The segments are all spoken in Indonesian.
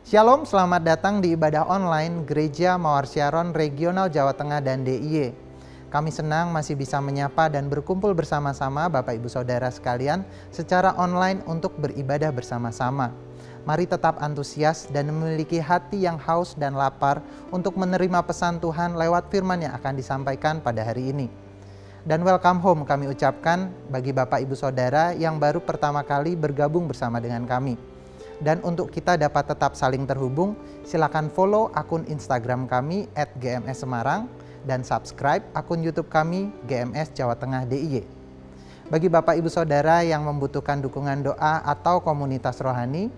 Shalom, selamat datang di ibadah online Gereja Mawar Syaron Regional Jawa Tengah dan DIY. Kami senang masih bisa menyapa dan berkumpul bersama-sama Bapak Ibu Saudara sekalian secara online untuk beribadah bersama-sama. Mari tetap antusias dan memiliki hati yang haus dan lapar untuk menerima pesan Tuhan lewat firman yang akan disampaikan pada hari ini. Dan welcome home kami ucapkan bagi Bapak Ibu Saudara yang baru pertama kali bergabung bersama dengan kami. Dan untuk kita dapat tetap saling terhubung, silakan follow akun Instagram kami @gmssemarang dan subscribe akun YouTube kami GMS Jawa Tengah DIY. Bagi Bapak Ibu Saudara yang membutuhkan dukungan doa atau komunitas rohani,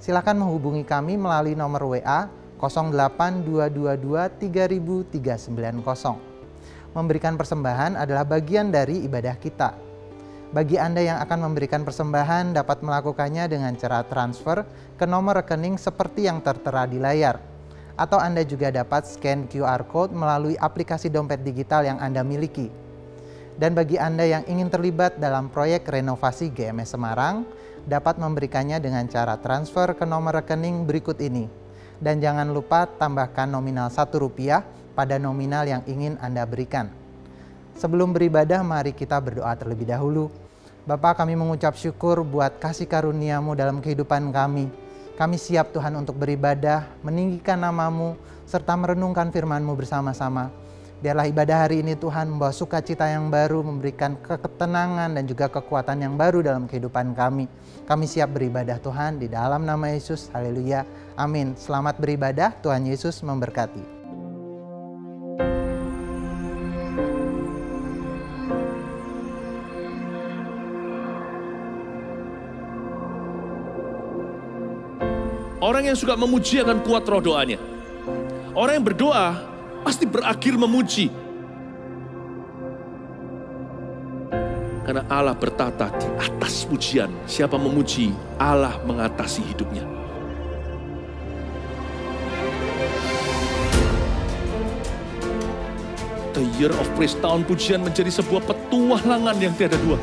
silakan menghubungi kami melalui nomor WA 08222 30390. Memberikan persembahan adalah bagian dari ibadah kita. Bagi Anda yang akan memberikan persembahan dapat melakukannya dengan cara transfer ke nomor rekening seperti yang tertera di layar. Atau Anda juga dapat scan QR Code melalui aplikasi dompet digital yang Anda miliki. Dan bagi Anda yang ingin terlibat dalam proyek renovasi GMS Semarang, dapat memberikannya dengan cara transfer ke nomor rekening berikut ini. Dan jangan lupa tambahkan nominal Rp1 pada nominal yang ingin Anda berikan. Sebelum beribadah, mari kita berdoa terlebih dahulu. Bapa, kami mengucap syukur buat kasih karunia-Mu dalam kehidupan kami. Kami siap Tuhan untuk beribadah, meninggikan nama-Mu, serta merenungkan firman-Mu bersama-sama. Biarlah ibadah hari ini Tuhan membawa sukacita yang baru, memberikan ketenangan dan juga kekuatan yang baru dalam kehidupan kami. Kami siap beribadah Tuhan di dalam nama Yesus. Haleluya. Amin. Selamat beribadah. Tuhan Yesus memberkati. Orang yang suka memuji akan kuat roh doanya. Orang yang berdoa pasti berakhir memuji. Karena Allah bertata di atas pujian. Siapa memuji, Allah mengatasi hidupnya. The Year of Praise, tahun pujian menjadi sebuah petualangan yang tiada dua.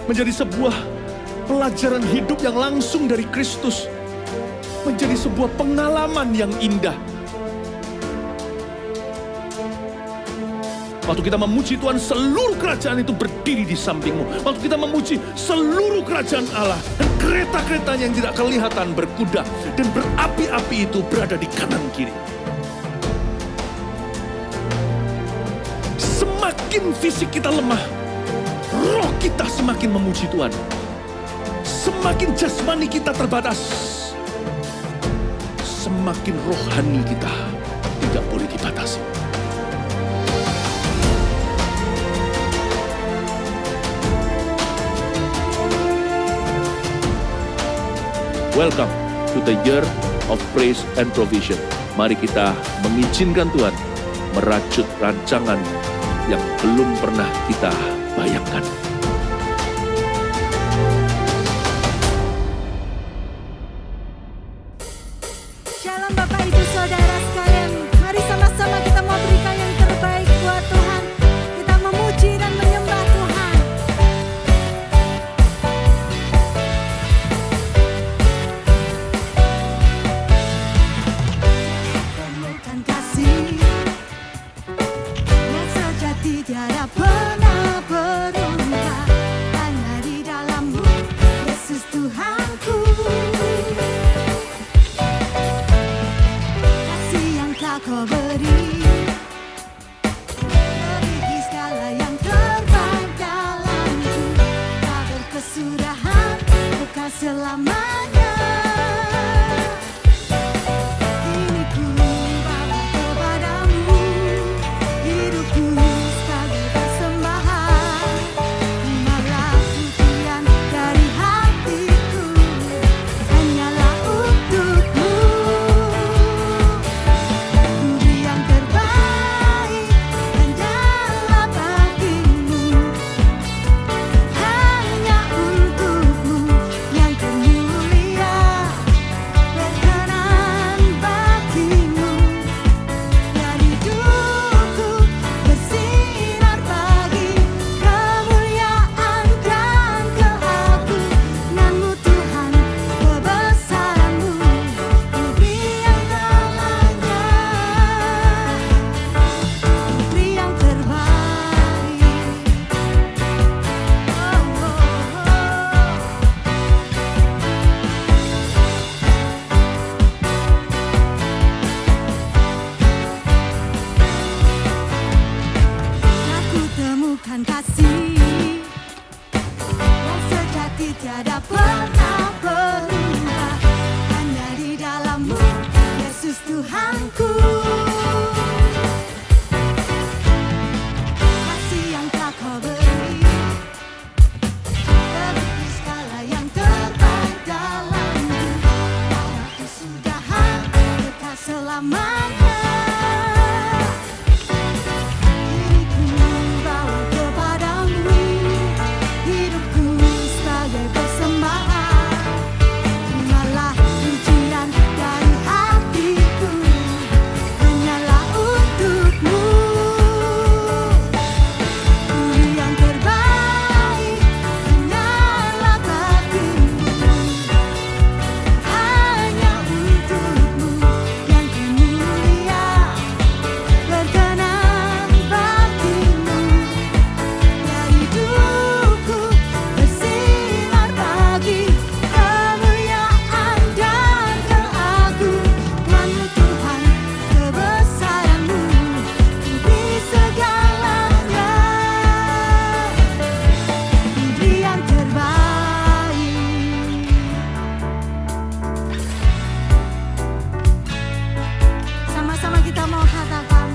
Menjadi sebuah pelajaran hidup yang langsung dari Kristus. Menjadi sebuah pengalaman yang indah. Waktu kita memuji Tuhan, seluruh kerajaan itu berdiri di sampingmu. Waktu kita memuji, seluruh kerajaan Allah dan kereta-keretanya yang tidak kelihatan berkuda dan berapi-api itu berada di kanan kiri. Semakin fisik kita lemah, roh kita semakin memuji Tuhan. Semakin jasmani kita terbatas, semakin rohani kita tidak boleh dibatasi. Welcome to the Year of Praise and Provision. Mari kita mengizinkan Tuhan merajut rancangan yang belum pernah kita bayangkan. Shalom Bapak Ibu Saudara sekalian, mari sama-sama kita mau berikan yang terbaik buat Tuhan. Kita memuji dan menyembah Tuhan. Temukan kasih yang sejati tiada pernah berubah. Hanya di dalam-Mu, Yesus Tuhanku. selamanya. Diriku bawa kepadamu, hidupku sebagai persembahan. Terimalah pujian dari hatiku, hanyalah untukmu. Beri yang terbaik, hanyalah bagimu. Hanya untukmu yang mulia, berkenan bagimu. Biar hidupku bersinar bagi kemuliaan dan keagungan-Mu Tuhan, kebesaran-Mu di segalanya. Beri yang terbaik. Sama-sama kita mau katakan,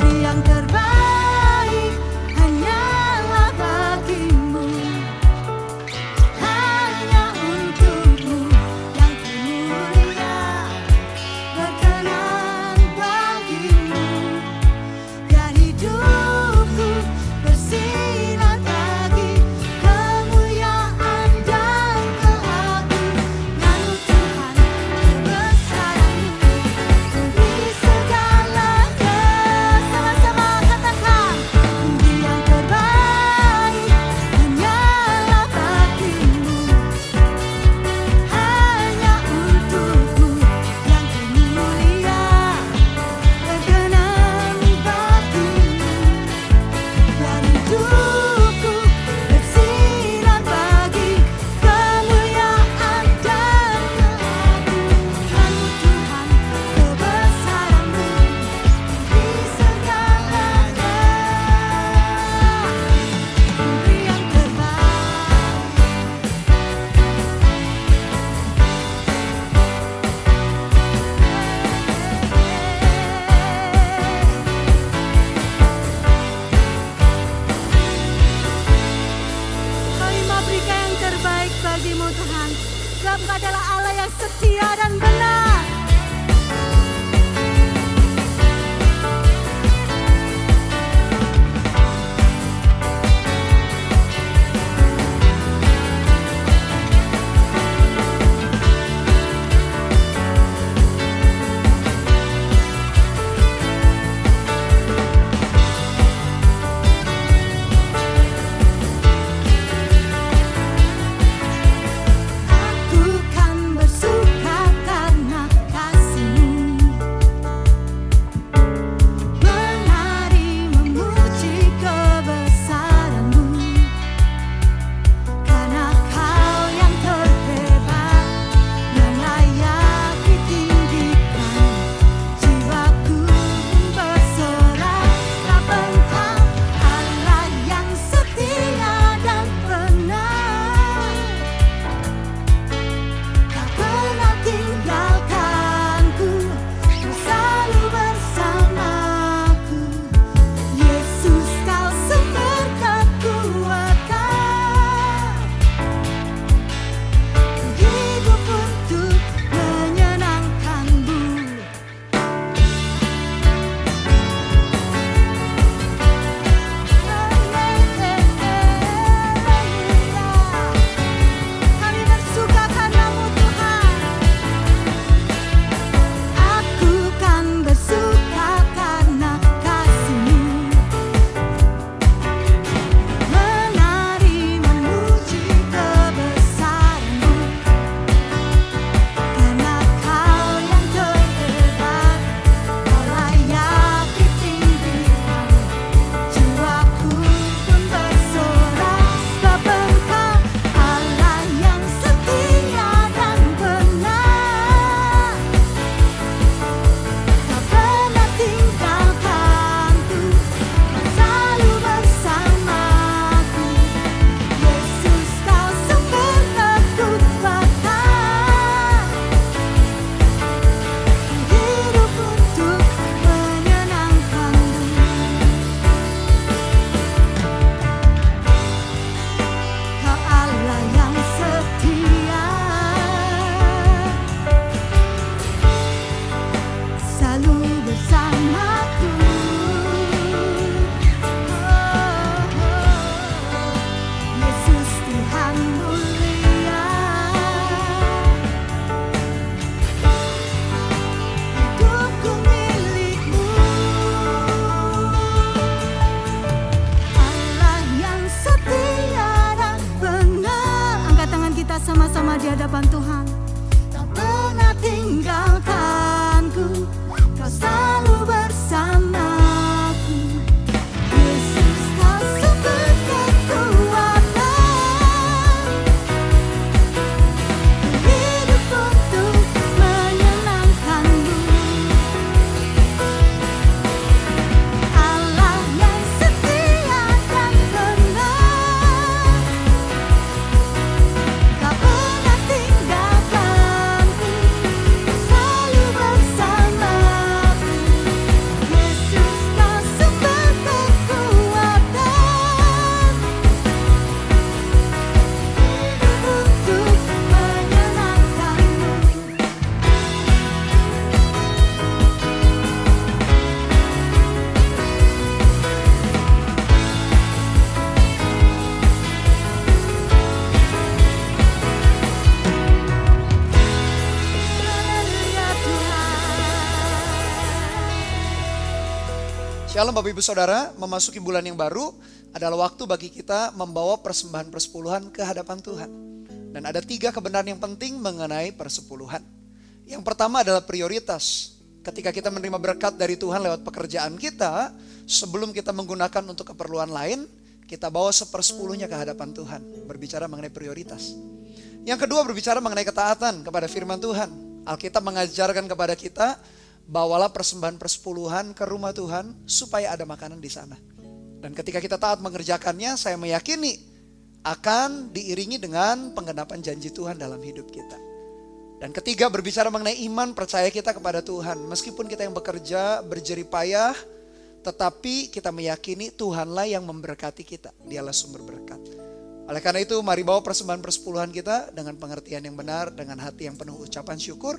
beri yang terbaik, hanyalah bagimu. Hanya untukmu yang mulia, berkenan bagimu. Biar hidupku bersinar bagi kemuliaan dan keagungan-Mu Tuhan, kebesaran-Mu di segalanya. Sama-sama katakan, beri yang terbaik, hanyalah bagimu. Hanya untukmu yang mulia, berkenan bagimu. Biar hidupku bersinar bagi kemuliaan dan keagungan-Mu Tuhan, kebesaran-Mu di segalanya. Beri yang Kami mau berikan yang terbaik bagi-Mu Tuhan, sebab Engkau adalah Allah yang setia dan benar. Aku kan bersuka karena Shalom Bapak Ibu Saudara, memasuki bulan yang baru adalah waktu bagi kita membawa persembahan persepuluhan ke hadapan Tuhan. Dan ada 3 kebenaran yang penting mengenai persepuluhan. Yang pertama adalah prioritas. Ketika kita menerima berkat dari Tuhan lewat pekerjaan kita, sebelum kita menggunakan untuk keperluan lain, kita bawa 1/10 ke hadapan Tuhan. Berbicara mengenai prioritas. Yang kedua berbicara mengenai ketaatan kepada firman Tuhan. Alkitab mengajarkan kepada kita, bawalah persembahan persepuluhan ke rumah Tuhan supaya ada makanan di sana. Dan ketika kita taat mengerjakannya, saya meyakini akan diiringi dengan penggenapan janji Tuhan dalam hidup kita. Dan ketiga berbicara mengenai iman percaya kita kepada Tuhan. Meskipun kita yang bekerja, berjerih payah, tetapi kita meyakini Tuhanlah yang memberkati kita. Dialah sumber berkat. Oleh karena itu mari bawa persembahan persepuluhan kita dengan pengertian yang benar, dengan hati yang penuh ucapan syukur.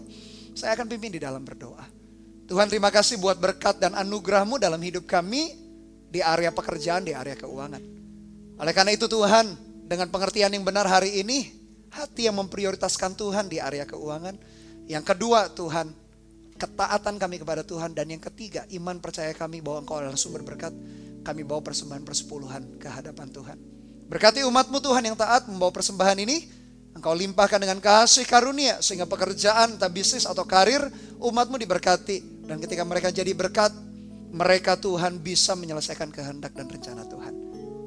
Saya akan pimpin di dalam berdoa. Tuhan terima kasih buat berkat dan anugerah-Mu dalam hidup kami di area pekerjaan, di area keuangan. Oleh karena itu Tuhan, dengan pengertian yang benar hari ini, hati yang memprioritaskan Tuhan di area keuangan. Yang kedua Tuhan, ketaatan kami kepada Tuhan. Dan yang ketiga, iman percaya kami bahwa Engkau adalah sumber berkat. Kami bawa persembahan persepuluhan ke hadapan Tuhan. Berkati umat-Mu Tuhan yang taat membawa persembahan ini. Engkau limpahkan dengan kasih karunia sehingga pekerjaan, entah bisnis atau karir, umat-Mu diberkati. Dan ketika mereka jadi berkat, mereka Tuhan bisa menyelesaikan kehendak dan rencana Tuhan.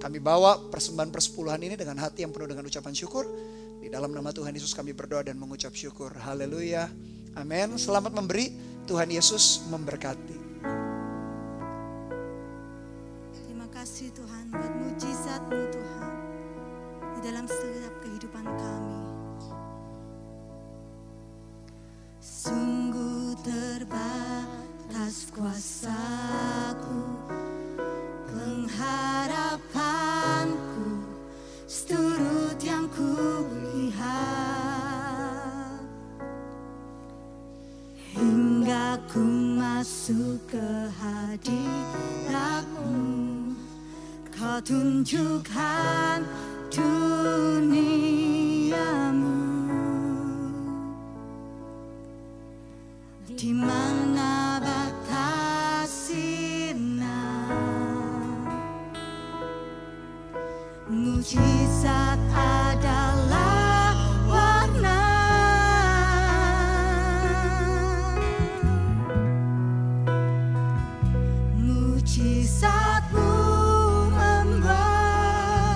Kami bawa persembahan persepuluhan ini dengan hati yang penuh dengan ucapan syukur. Di dalam nama Tuhan Yesus kami berdoa dan mengucap syukur. Haleluya. Amin. Selamat memberi. Tuhan Yesus memberkati. Terima kasih Tuhan buat mujizat-Mu Tuhan di dalam setiap kehidupan kami. Sungguh terbatas kuasaku, pengharapanku seturut yang kulihat, hingga ku masuk ke hadirat-Mu. Kau tunjukkan duniamu, di mana batas sinar, mujizat adalah warna. Mujizat-Mu membawa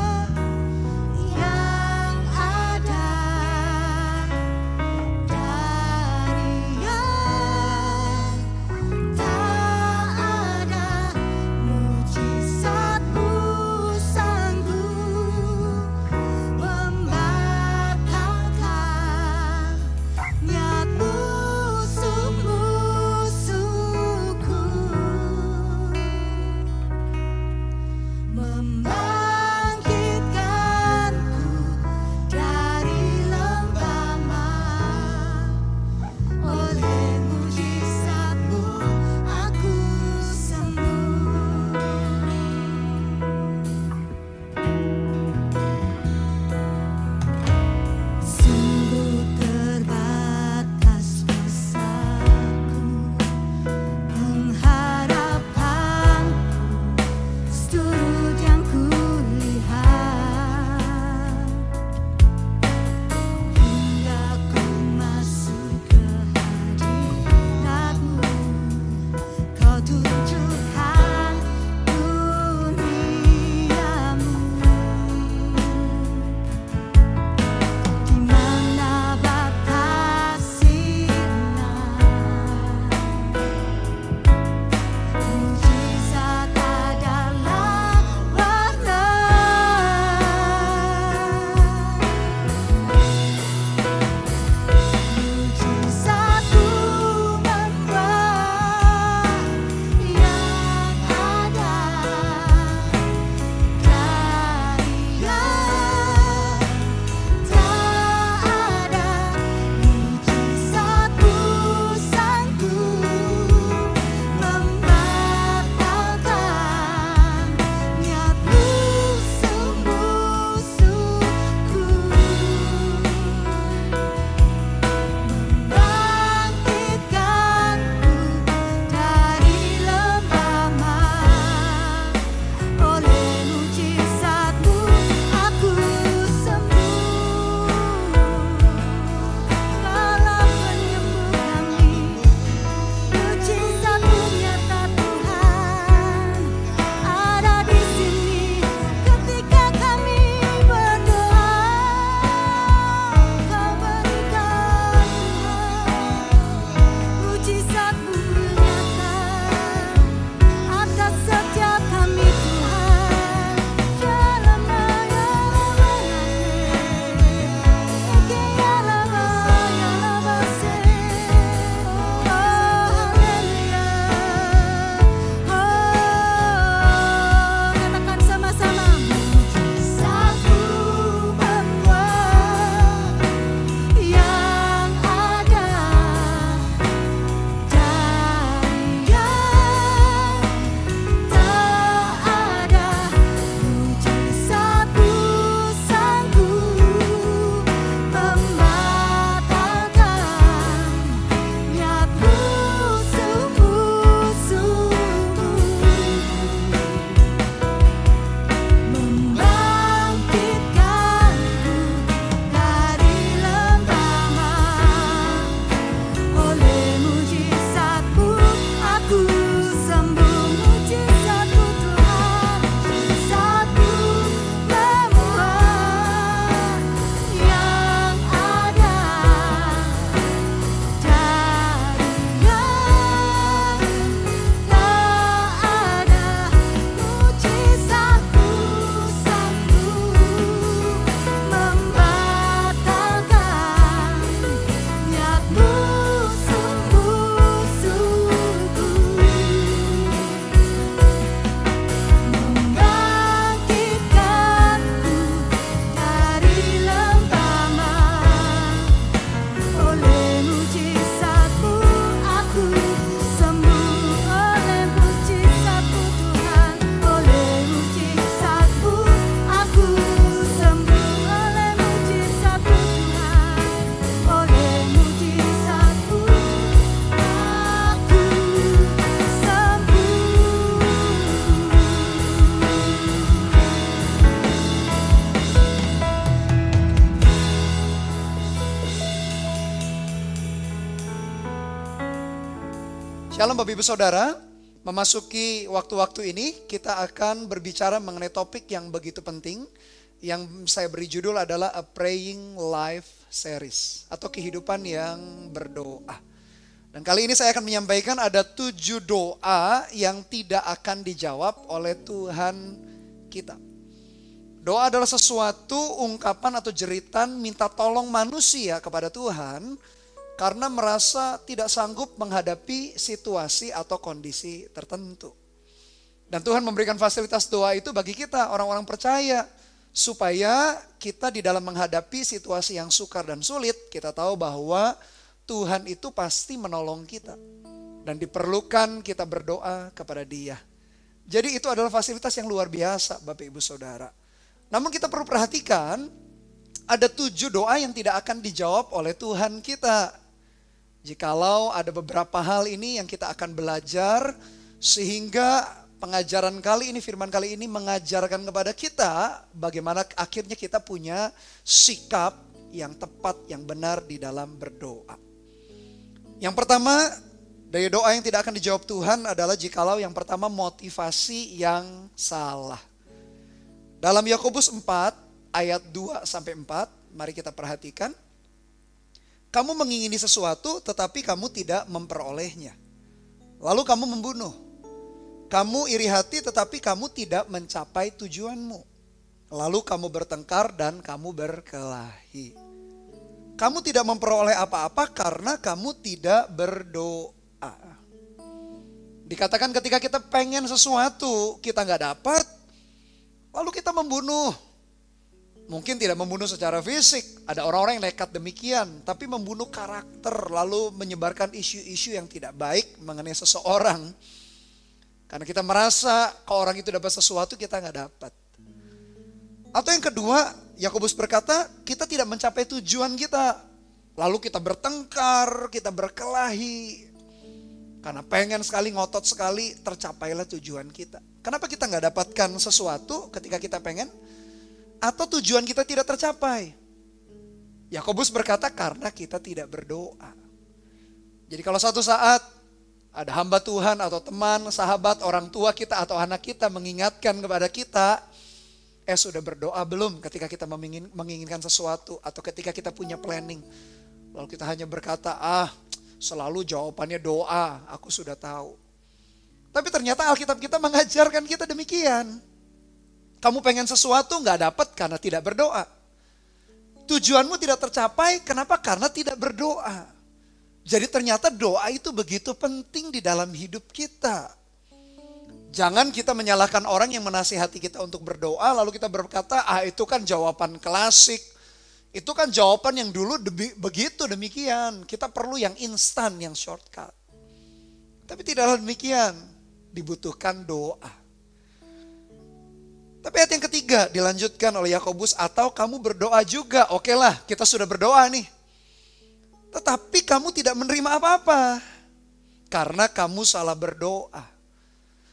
Shalom Bapak Ibu Saudara, memasuki waktu-waktu ini kita akan berbicara mengenai topik yang begitu penting yang saya beri judul adalah A Praying Life Series atau kehidupan yang berdoa. Dan kali ini saya akan menyampaikan ada 7 doa yang tidak akan dijawab oleh Tuhan kita. Doa adalah sesuatu ungkapan atau jeritan minta tolong manusia kepada Tuhan karena merasa tidak sanggup menghadapi situasi atau kondisi tertentu. Dan Tuhan memberikan fasilitas doa itu bagi kita orang-orang percaya supaya kita di dalam menghadapi situasi yang sukar dan sulit, kita tahu bahwa Tuhan itu pasti menolong kita. Dan diperlukan kita berdoa kepada Dia. Jadi itu adalah fasilitas yang luar biasa Bapak Ibu Saudara. Namun kita perlu perhatikan ada 7 doa yang tidak akan dijawab oleh Tuhan kita. Jikalau ada beberapa hal ini yang kita akan belajar sehingga pengajaran kali ini, firman kali ini mengajarkan kepada kita bagaimana akhirnya kita punya sikap yang tepat, yang benar di dalam berdoa. Yang pertama, dari doa yang tidak akan dijawab Tuhan adalah jikalau yang pertama motivasi yang salah. Dalam Yakobus 4 ayat 2-4, mari kita perhatikan. Kamu mengingini sesuatu tetapi kamu tidak memperolehnya. Lalu kamu membunuh. Kamu iri hati tetapi kamu tidak mencapai tujuanmu. Lalu kamu bertengkar dan kamu berkelahi. Kamu tidak memperoleh apa-apa karena kamu tidak berdoa. Dikatakan ketika kita pengen sesuatu kita gak dapat, lalu kita membunuh. Mungkin tidak membunuh secara fisik. Ada orang-orang yang nekat demikian. Tapi membunuh karakter. Lalu menyebarkan isu-isu yang tidak baik mengenai seseorang. Karena kita merasa kalau orang itu dapat sesuatu kita gak dapat. Atau yang kedua, Yakobus berkata kita tidak mencapai tujuan kita. Lalu kita bertengkar, kita berkelahi. Karena pengen sekali, ngotot sekali, tercapailah tujuan kita. Kenapa kita gak dapatkan sesuatu ketika kita pengen? Atau tujuan kita tidak tercapai? Yakobus berkata karena kita tidak berdoa. Jadi kalau suatu saat ada hamba Tuhan atau teman, sahabat, orang tua kita atau anak kita mengingatkan kepada kita, sudah berdoa belum ketika kita menginginkan sesuatu atau ketika kita punya planning. Lalu kita hanya berkata, selalu jawabannya doa, aku sudah tahu. Tapi ternyata Alkitab kita mengajarkan kita demikian. Kamu pengen sesuatu gak dapat karena tidak berdoa. Tujuanmu tidak tercapai, kenapa? Karena tidak berdoa. Jadi ternyata doa itu begitu penting di dalam hidup kita. Jangan kita menyalahkan orang yang menasihati kita untuk berdoa, lalu kita berkata, itu kan jawaban klasik. Itu kan jawaban yang dulu begitu demikian. Kita perlu yang instan, yang shortcut. Tapi tidaklah demikian, dibutuhkan doa. Tapi ayat yang ketiga dilanjutkan oleh Yakobus, atau kamu berdoa juga. Oke lah, kita sudah berdoa nih. Tetapi kamu tidak menerima apa-apa. Karena kamu salah berdoa.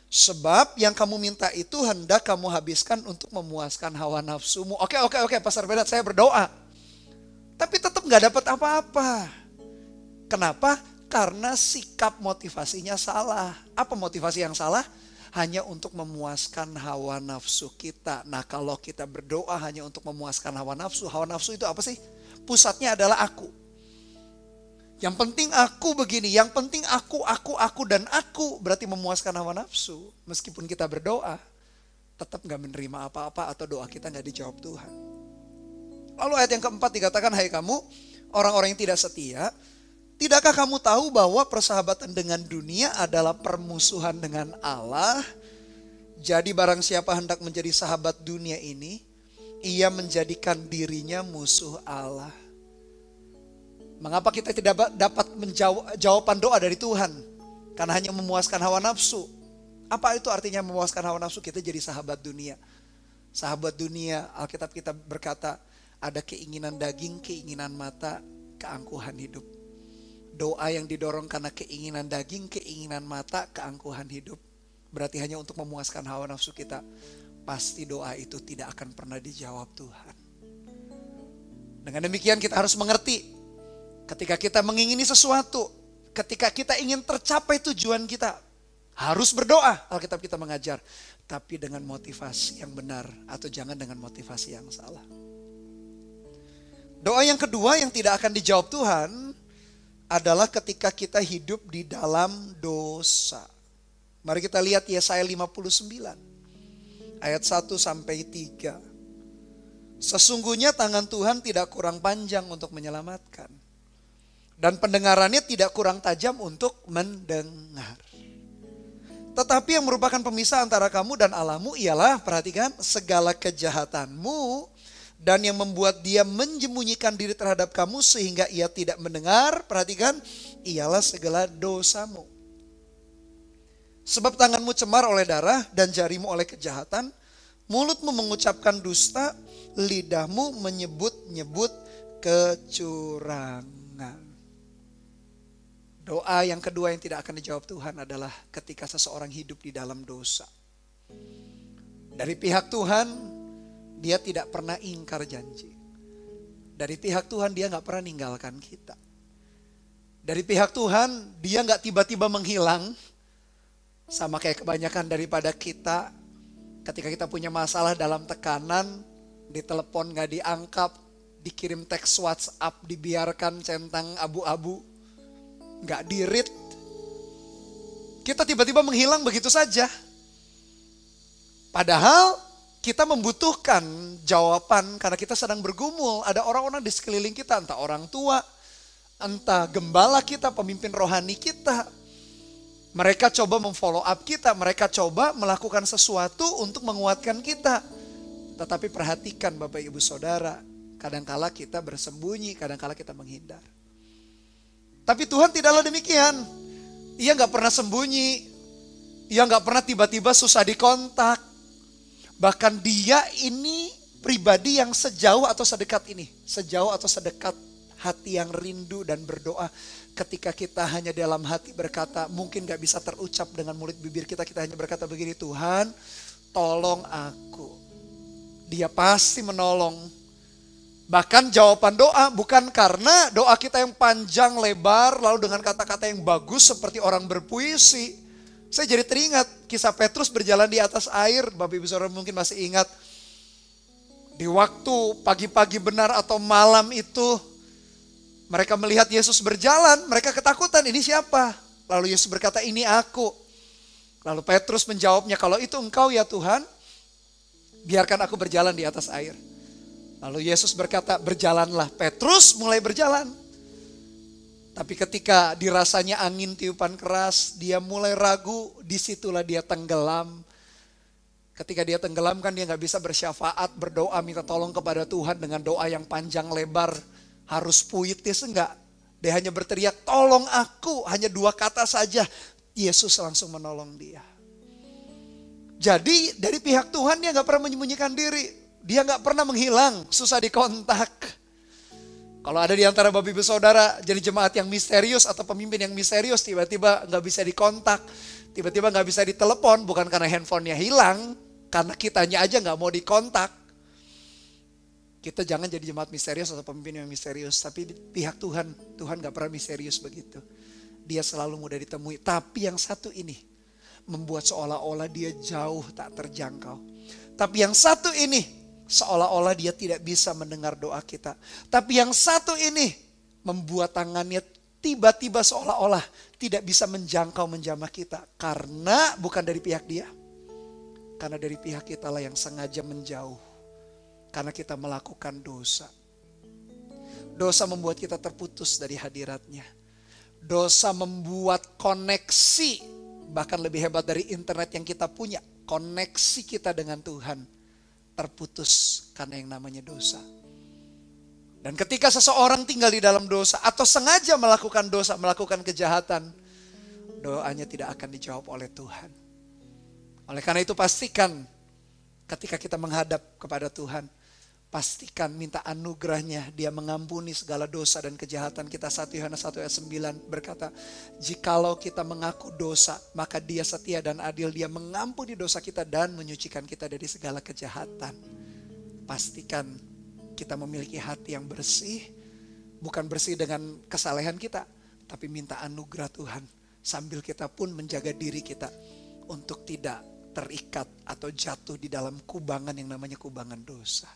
Sebab yang kamu minta itu hendak kamu habiskan untuk memuaskan hawa nafsumu. Oke, Pastor Bedat, saya berdoa. Tapi tetap gak dapat apa-apa. Kenapa? Karena sikap motivasinya salah. Apa motivasi yang salah? Hanya untuk memuaskan hawa nafsu kita. Nah kalau kita berdoa hanya untuk memuaskan hawa nafsu itu apa sih? Pusatnya adalah aku. Yang penting aku begini, yang penting aku dan aku. Berarti memuaskan hawa nafsu. Meskipun kita berdoa, tetap gak menerima apa-apa atau doa kita gak dijawab Tuhan. Lalu ayat yang keempat dikatakan, hai kamu orang-orang yang tidak setia, tidakkah kamu tahu bahwa persahabatan dengan dunia adalah permusuhan dengan Allah? Jadi barang siapa hendak menjadi sahabat dunia ini, ia menjadikan dirinya musuh Allah. Mengapa kita tidak dapat jawaban doa dari Tuhan? Karena hanya memuaskan hawa nafsu. Apa itu artinya memuaskan hawa nafsu? Kita jadi sahabat dunia. Sahabat dunia, Alkitab kita berkata, ada keinginan daging, keinginan mata, keangkuhan hidup. Doa yang didorong karena keinginan daging, keinginan mata, keangkuhan hidup. Berarti hanya untuk memuaskan hawa nafsu kita. Pasti doa itu tidak akan pernah dijawab Tuhan. Dengan demikian kita harus mengerti. Ketika kita mengingini sesuatu, ketika kita ingin tercapai tujuan kita, harus berdoa, Alkitab kita mengajar. Tapi dengan motivasi yang benar, atau jangan dengan motivasi yang salah. Doa yang kedua yang tidak akan dijawab Tuhan adalah ketika kita hidup di dalam dosa. Mari kita lihat Yesaya 59 ayat 1 sampai 3. Sesungguhnya tangan Tuhan tidak kurang panjang untuk menyelamatkan, dan pendengarannya tidak kurang tajam untuk mendengar. Tetapi yang merupakan pemisah antara kamu dan Allahmu ialah, perhatikan, segala kejahatanmu, dan yang membuat dia menyembunyikan diri terhadap kamu sehingga ia tidak mendengar, perhatikan, ialah segala dosamu. Sebab tanganmu cemar oleh darah dan jarimu oleh kejahatan, mulutmu mengucapkan dusta, lidahmu menyebut-nyebut kecurangan. Doa yang kedua yang tidak akan dijawab Tuhan adalah ketika seseorang hidup di dalam dosa. Dari pihak Tuhan, dia tidak pernah ingkar janji. Dari pihak Tuhan, dia gak pernah ninggalkan kita. Dari pihak Tuhan, dia gak tiba-tiba menghilang. Sama kayak kebanyakan daripada kita, ketika kita punya masalah dalam tekanan, ditelepon gak diangkat, dikirim teks WhatsApp, dibiarkan centang abu-abu, gak di-read. Kita tiba-tiba menghilang begitu saja. Padahal kita membutuhkan jawaban karena kita sedang bergumul. Ada orang-orang di sekeliling kita, entah orang tua, entah gembala kita, pemimpin rohani kita. Mereka coba memfollow up kita, mereka coba melakukan sesuatu untuk menguatkan kita. Tetapi perhatikan Bapak Ibu Saudara, kadangkala kita bersembunyi, kadangkala kita menghindar. Tapi Tuhan tidaklah demikian. Ia gak pernah sembunyi, ia gak pernah tiba-tiba susah dikontak. Bahkan dia ini pribadi yang sejauh atau sedekat ini. Sejauh atau sedekat hati yang rindu dan berdoa. Ketika kita hanya dalam hati berkata, mungkin gak bisa terucap dengan mulut bibir kita. Kita hanya berkata begini, Tuhan tolong aku. Dia pasti menolong. Bahkan jawaban doa bukan karena doa kita yang panjang lebar. Lalu dengan kata-kata yang bagus seperti orang berpuisi. Saya jadi teringat kisah Petrus berjalan di atas air. Bapak Ibu Saudara mungkin masih ingat. Di waktu pagi-pagi benar atau malam itu, mereka melihat Yesus berjalan, mereka ketakutan, ini siapa? Lalu Yesus berkata, ini aku. Lalu Petrus menjawabnya, kalau itu engkau ya Tuhan, biarkan aku berjalan di atas air. Lalu Yesus berkata, berjalanlah. Petrus mulai berjalan. Tapi ketika dirasanya angin tiupan keras, dia mulai ragu, disitulah dia tenggelam. Ketika dia tenggelam kan dia gak bisa bersyafaat, berdoa, minta tolong kepada Tuhan dengan doa yang panjang lebar. Harus puitis enggak. Dia hanya berteriak, tolong aku, hanya 2 kata saja. Yesus langsung menolong dia. Jadi dari pihak Tuhan dia gak pernah menyembunyikan diri. Dia gak pernah menghilang, susah dikontak. Kalau ada di antara Bapak Ibu Saudara jadi jemaat yang misterius atau pemimpin yang misterius, tiba-tiba gak bisa dikontak, tiba-tiba gak bisa ditelepon, bukan karena handphonenya hilang, karena kitanya aja gak mau dikontak. Kita jangan jadi jemaat misterius atau pemimpin yang misterius. Tapi pihak Tuhan, Tuhan gak pernah misterius begitu. Dia selalu mudah ditemui. Tapi yang satu ini membuat seolah-olah dia jauh tak terjangkau. Tapi yang satu ini seolah-olah dia tidak bisa mendengar doa kita. Tapi yang satu ini membuat tangannya tiba-tiba seolah-olah tidak bisa menjangkau menjamah kita. Karena bukan dari pihak dia. Karena dari pihak kita lah yang sengaja menjauh. Karena kita melakukan dosa. Dosa membuat kita terputus dari hadiratnya. Dosa membuat koneksi, bahkan lebih hebat dari internet yang kita punya. Koneksi kita dengan Tuhan terputus karena yang namanya dosa. Dan ketika seseorang tinggal di dalam dosa atau sengaja melakukan dosa, melakukan kejahatan, doanya tidak akan dijawab oleh Tuhan. Oleh karena itu pastikan ketika kita menghadap kepada Tuhan, pastikan minta anugerahnya, dia mengampuni segala dosa dan kejahatan kita. 1 Yohanes 1 ayat 9 berkata, jikalau kita mengaku dosa, maka dia setia dan adil, dia mengampuni dosa kita dan menyucikan kita dari segala kejahatan. Pastikan kita memiliki hati yang bersih, bukan bersih dengan kesalehan kita, Tapi minta anugerah Tuhan sambil kita pun menjaga diri kita untuk tidak terikat atau jatuh di dalam kubangan yang namanya kubangan dosa.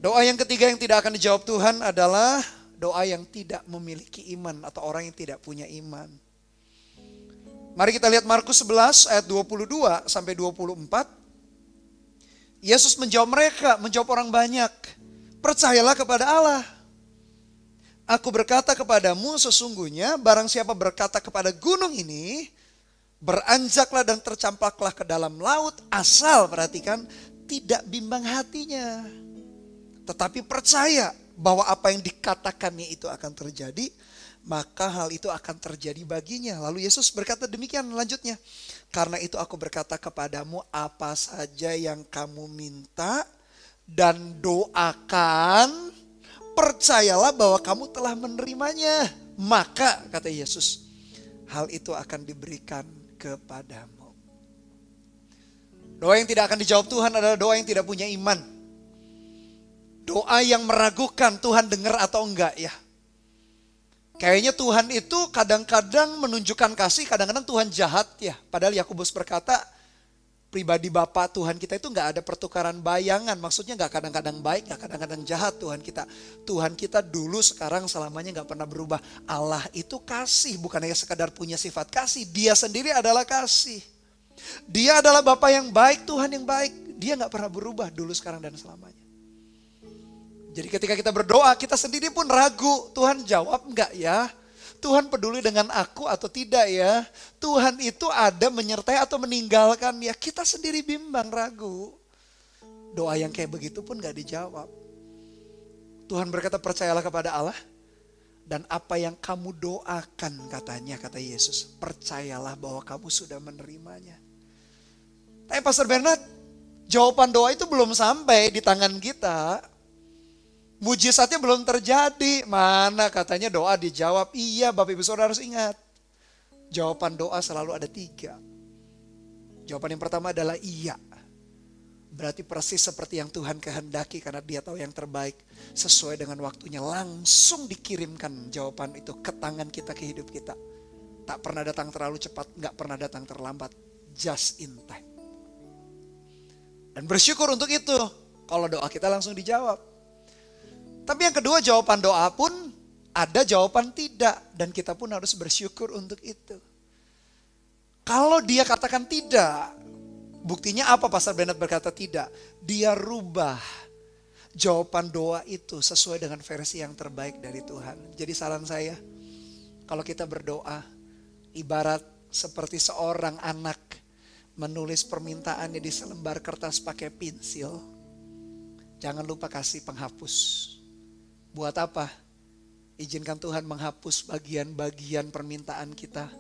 Doa yang ketiga yang tidak akan dijawab Tuhan adalah doa yang tidak memiliki iman atau orang yang tidak punya iman. Mari kita lihat Markus 11 ayat 22 sampai 24. Yesus menjawab orang banyak, percayalah kepada Allah. Aku berkata kepadamu, sesungguhnya barang siapa berkata kepada gunung ini, beranjaklah dan tercampaklah ke dalam laut, asal, perhatikan, tidak bimbang hatinya, tetapi percaya bahwa apa yang dikatakannya itu akan terjadi, maka hal itu akan terjadi baginya. Lalu Yesus berkata demikian lanjutnya, karena itu aku berkata kepadamu, apa saja yang kamu minta dan doakan, percayalah bahwa kamu telah menerimanya. Maka, kata Yesus, hal itu akan diberikan kepadamu. Doa yang tidak akan dijawab Tuhan adalah doa yang tidak punya iman. Doa yang meragukan Tuhan dengar atau enggak ya. Kayaknya Tuhan itu kadang-kadang menunjukkan kasih, kadang-kadang Tuhan jahat ya. Padahal Yakobus berkata, pribadi Bapa Tuhan kita itu gak ada pertukaran bayangan. Maksudnya gak kadang-kadang baik, gak kadang-kadang jahat Tuhan kita. Tuhan kita dulu, sekarang, selamanya gak pernah berubah. Allah itu kasih, bukan hanya sekadar punya sifat kasih. Dia sendiri adalah kasih. Dia adalah Bapa yang baik, Tuhan yang baik. Dia gak pernah berubah dulu, sekarang, dan selamanya. Jadi ketika kita berdoa, kita sendiri pun ragu. Tuhan jawab enggak ya? Tuhan peduli dengan aku atau tidak ya? Tuhan itu ada menyertai atau meninggalkan ya? Kita sendiri bimbang, ragu. Doa yang kayak begitu pun gak dijawab. Tuhan berkata percayalah kepada Allah. Dan apa yang kamu doakan katanya, kata Yesus. Percayalah bahwa kamu sudah menerimanya. Tapi Pastor Bernard, jawaban doa itu belum sampai di tangan kita. Mujizatnya belum terjadi. Mana katanya doa dijawab. Iya, Bapak Ibu Saudara harus ingat. Jawaban doa selalu ada 3. Jawaban yang pertama adalah iya. Berarti persis seperti yang Tuhan kehendaki karena Dia tahu yang terbaik. Sesuai dengan waktunya langsung dikirimkan jawaban itu ke tangan kita, ke hidup kita. Tak pernah datang terlalu cepat, gak pernah datang terlambat. Just in time. Dan bersyukur untuk itu. Kalau doa kita langsung dijawab. Tapi yang kedua, jawaban doa pun ada jawaban tidak. Dan kita pun harus bersyukur untuk itu. Kalau dia katakan tidak, buktinya apa Pastor Bernard berkata tidak? Dia rubah jawaban doa itu sesuai dengan versi yang terbaik dari Tuhan. Jadi saran saya, kalau kita berdoa, ibarat seperti seorang anak menulis permintaannya di selembar kertas pakai pensil. Jangan lupa kasih penghapus. Buat apa? Izinkan Tuhan menghapus bagian-bagian permintaan kita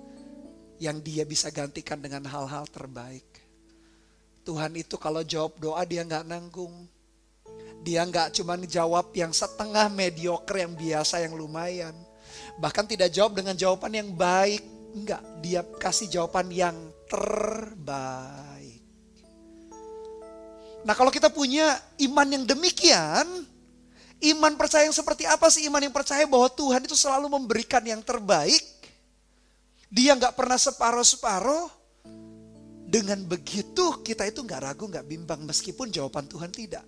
yang Dia bisa gantikan dengan hal-hal terbaik. Tuhan itu kalau jawab doa Dia gak nanggung. Dia gak cuma jawab yang setengah mediocre, yang biasa, yang lumayan. Bahkan tidak jawab dengan jawaban yang baik. Enggak, Dia kasih jawaban yang terbaik. Nah kalau kita punya iman yang demikian, iman percaya yang seperti apa sih? Iman yang percaya bahwa Tuhan itu selalu memberikan yang terbaik. Dia gak pernah separuh-separuh. Dengan begitu kita itu gak ragu, gak bimbang meskipun jawaban Tuhan tidak.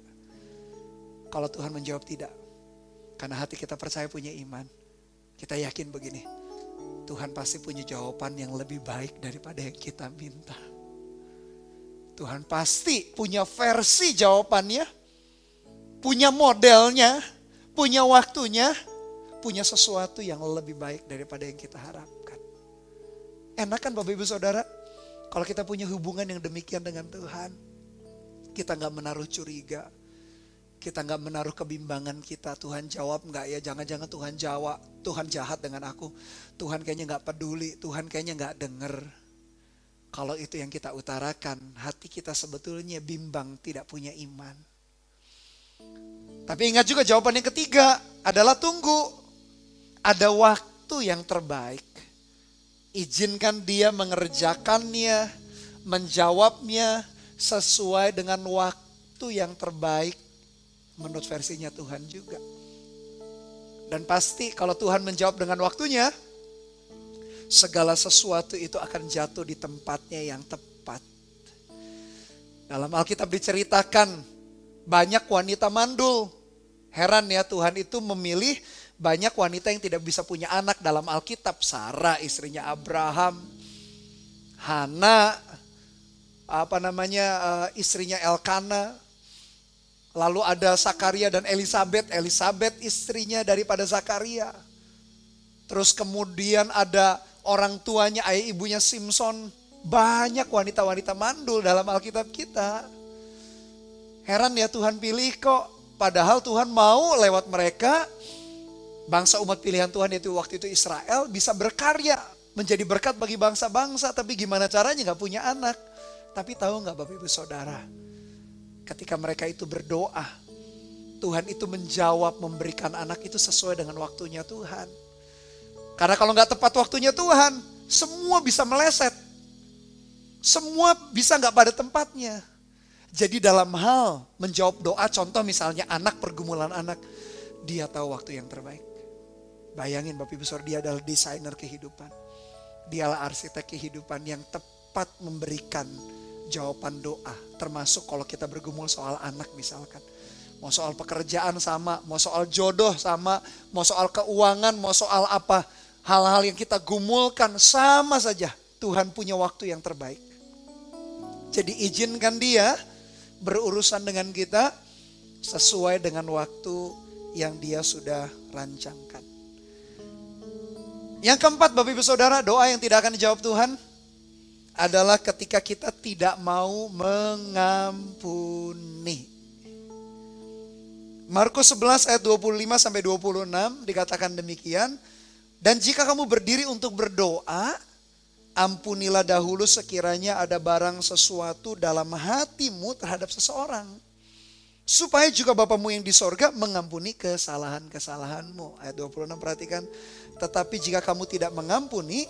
Kalau Tuhan menjawab tidak, karena hati kita percaya punya iman, kita yakin begini, Tuhan pasti punya jawaban yang lebih baik daripada yang kita minta. Tuhan pasti punya versi jawabannya, punya modelnya, punya waktunya, punya sesuatu yang lebih baik daripada yang kita harapkan. Enak kan Bapak Ibu Saudara? Kalau kita punya hubungan yang demikian dengan Tuhan, kita gak menaruh curiga, kita gak menaruh kebimbangan kita. Tuhan jawab gak ya? Jangan-jangan Tuhan jawab, Tuhan jahat dengan aku. Tuhan kayaknya gak peduli, Tuhan kayaknya gak denger. Kalau itu yang kita utarakan, hati kita sebetulnya bimbang, tidak punya iman. Tapi ingat juga jawaban yang ketiga adalah tunggu. Ada waktu yang terbaik. Izinkan Dia mengerjakannya, menjawabnya sesuai dengan waktu yang terbaik menurut versinya Tuhan juga. Dan pasti kalau Tuhan menjawab dengan waktunya, segala sesuatu itu akan jatuh di tempatnya yang tepat. Dalam Alkitab diceritakan banyak wanita mandul. Heran ya, Tuhan itu memilih banyak wanita yang tidak bisa punya anak dalam Alkitab. Sarah istrinya Abraham, Hana istrinya Elkana. Lalu ada Zakaria dan Elisabet istrinya daripada Zakaria. Terus kemudian ada orang tuanya, ayah ibunya Simson. Banyak wanita-wanita mandul dalam Alkitab kita. Heran ya, Tuhan pilih kok. Padahal Tuhan mau lewat mereka, bangsa umat pilihan Tuhan yaitu waktu itu Israel, bisa berkarya. Menjadi berkat bagi bangsa-bangsa. Tapi gimana caranya, gak punya anak. Tapi tahu gak Bapak Ibu Saudara, ketika mereka itu berdoa, Tuhan itu menjawab memberikan anak itu sesuai dengan waktunya Tuhan. Karena kalau gak tepat waktunya Tuhan, semua bisa meleset. Semua bisa gak pada tempatnya. Jadi dalam hal menjawab doa, contoh misalnya anak, pergumulan anak, dia tahu waktu yang terbaik. Bayangin Bapak Ibu Saudara, dia adalah desainer kehidupan. Dialah arsitek kehidupan yang tepat memberikan jawaban doa. Termasuk kalau kita bergumul soal anak misalkan. Mau soal pekerjaan sama, mau soal jodoh sama, mau soal keuangan, mau soal apa. Hal-hal yang kita gumulkan sama saja. Tuhan punya waktu yang terbaik. Jadi izinkan dia berurusan dengan kita sesuai dengan waktu yang dia sudah rancangkan. Yang keempat Bapak Ibu Saudara, doa yang tidak akan dijawab Tuhan adalah ketika kita tidak mau mengampuni. Markus 11 ayat 25 sampai 26 dikatakan demikian. Dan jika kamu berdiri untuk berdoa, ampunilah dahulu sekiranya ada barang sesuatu dalam hatimu terhadap seseorang. Supaya juga Bapamu yang di sorga mengampuni kesalahan-kesalahanmu. Ayat 26 perhatikan. Tetapi jika kamu tidak mengampuni,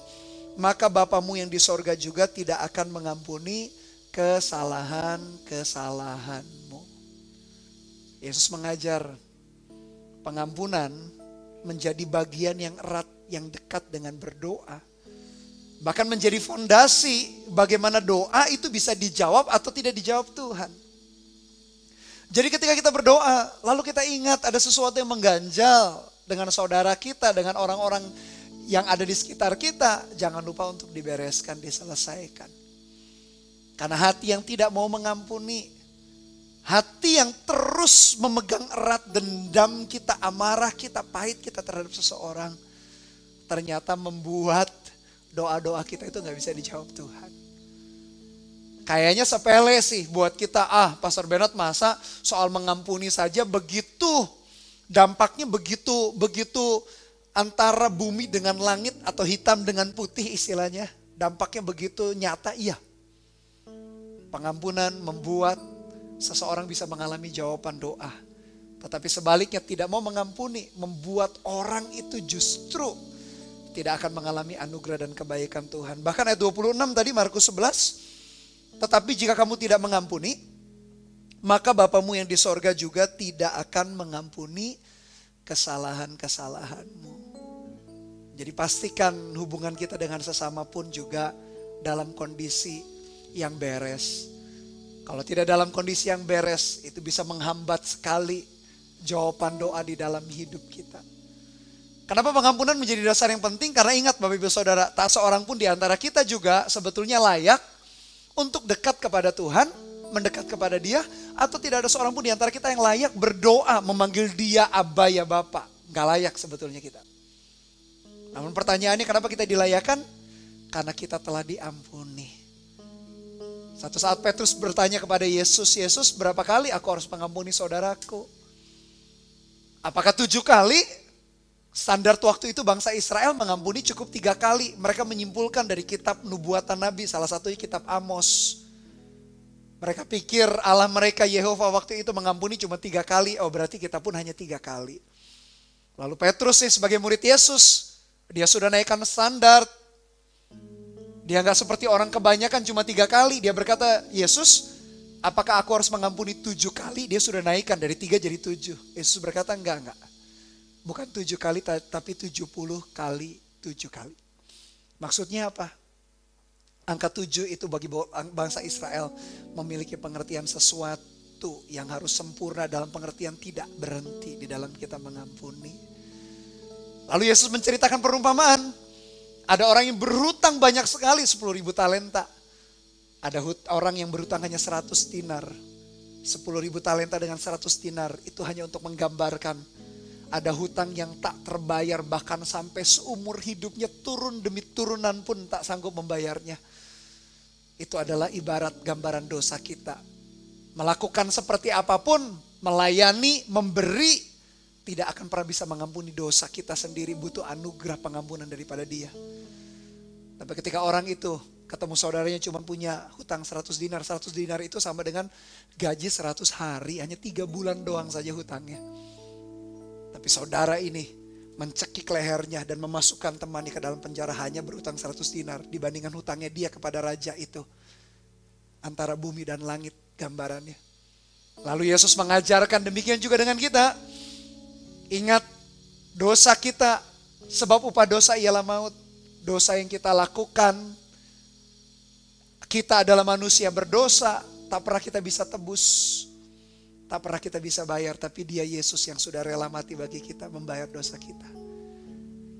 maka Bapamu yang di sorga juga tidak akan mengampuni kesalahan-kesalahanmu. Yesus mengajar pengampunan menjadi bagian yang erat, yang dekat dengan berdoa. Bahkan menjadi fondasi bagaimana doa itu bisa dijawab atau tidak dijawab Tuhan. Jadi ketika kita berdoa, lalu kita ingat ada sesuatu yang mengganjal dengan saudara kita, dengan orang-orang yang ada di sekitar kita, jangan lupa untuk dibereskan, diselesaikan. Karena hati yang tidak mau mengampuni, hati yang terus memegang erat dendam kita, amarah kita, pahit kita terhadap seseorang, ternyata membuat doa-doa kita itu gak bisa dijawab Tuhan. Kayaknya sepele sih buat kita, Pastor Bernard masa soal mengampuni saja begitu, dampaknya begitu antara bumi dengan langit atau hitam dengan putih istilahnya. Dampaknya begitu nyata, iya. Pengampunan membuat seseorang bisa mengalami jawaban doa. Tetapi sebaliknya tidak mau mengampuni, membuat orang itu justru tidak akan mengalami anugerah dan kebaikan Tuhan. Bahkan ayat 26 tadi Markus 11. Tetapi jika kamu tidak mengampuni, maka Bapamu yang di sorga juga tidak akan mengampuni kesalahan-kesalahanmu. Jadi pastikan hubungan kita dengan sesama pun juga dalam kondisi yang beres. Kalau tidak dalam kondisi yang beres, itu bisa menghambat sekali jawaban doa di dalam hidup kita. Kenapa pengampunan menjadi dasar yang penting? Karena ingat Bapak Ibu Saudara, tak seorang pun di antara kita juga sebetulnya layak untuk dekat kepada Tuhan, mendekat kepada Dia, atau tidak ada seorang pun di antara kita yang layak berdoa, memanggil Dia Abba ya Bapa. Gak layak sebetulnya kita. Namun pertanyaannya, kenapa kita dilayakan? Karena kita telah diampuni. Satu saat Petrus bertanya kepada Yesus, Yesus, berapa kali aku harus mengampuni saudaraku? Apakah 7 kali? Standar waktu itu bangsa Israel mengampuni cukup 3 kali. Mereka menyimpulkan dari kitab nubuatan Nabi, salah satunya kitab Amos. Mereka pikir Allah mereka Yehova waktu itu mengampuni cuma 3 kali. Oh berarti kita pun hanya 3 kali. Lalu Petrus sih sebagai murid Yesus, dia sudah naikkan standar. Dia gak seperti orang kebanyakan cuma 3 kali. Dia berkata, Yesus, apakah aku harus mengampuni 7 kali? Dia sudah naikkan dari 3 jadi 7. Yesus berkata, enggak. Bukan 7 kali tapi 70 kali 7 kali. Maksudnya apa? Angka 7 itu bagi bangsa Israel memiliki pengertian sesuatu yang harus sempurna dalam pengertian tidak berhenti di dalam kita mengampuni. Lalu Yesus menceritakan perumpamaan. Ada orang yang berhutang banyak sekali, 10.000 talenta. Ada orang yang berhutang hanya 100 dinar. 10.000 talenta dengan 100 dinar itu hanya untuk menggambarkan ada hutang yang tak terbayar, bahkan sampai seumur hidupnya turun demi turunan pun tak sanggup membayarnya. Itu adalah ibarat gambaran dosa kita. Melakukan seperti apapun, melayani, memberi, tidak akan pernah bisa mengampuni dosa kita sendiri. Butuh anugerah pengampunan daripada Dia. Tapi ketika orang itu ketemu saudaranya cuma punya hutang 100 dinar. 100 dinar itu sama dengan gaji 100 hari. Hanya 3 bulan doang saja hutangnya. Tapi saudara ini mencekik lehernya dan memasukkan temannya ke dalam penjara hanya berhutang 100 dinar. Dibandingkan hutangnya dia kepada raja itu. Antara bumi dan langit gambarannya. Lalu Yesus mengajarkan demikian juga dengan kita. Ingat dosa kita, sebab upah dosa ialah maut. Dosa yang kita lakukan, kita adalah manusia berdosa, tak pernah kita bisa tebus, tak pernah kita bisa bayar, tapi Dia Yesus yang sudah rela mati bagi kita, membayar dosa kita.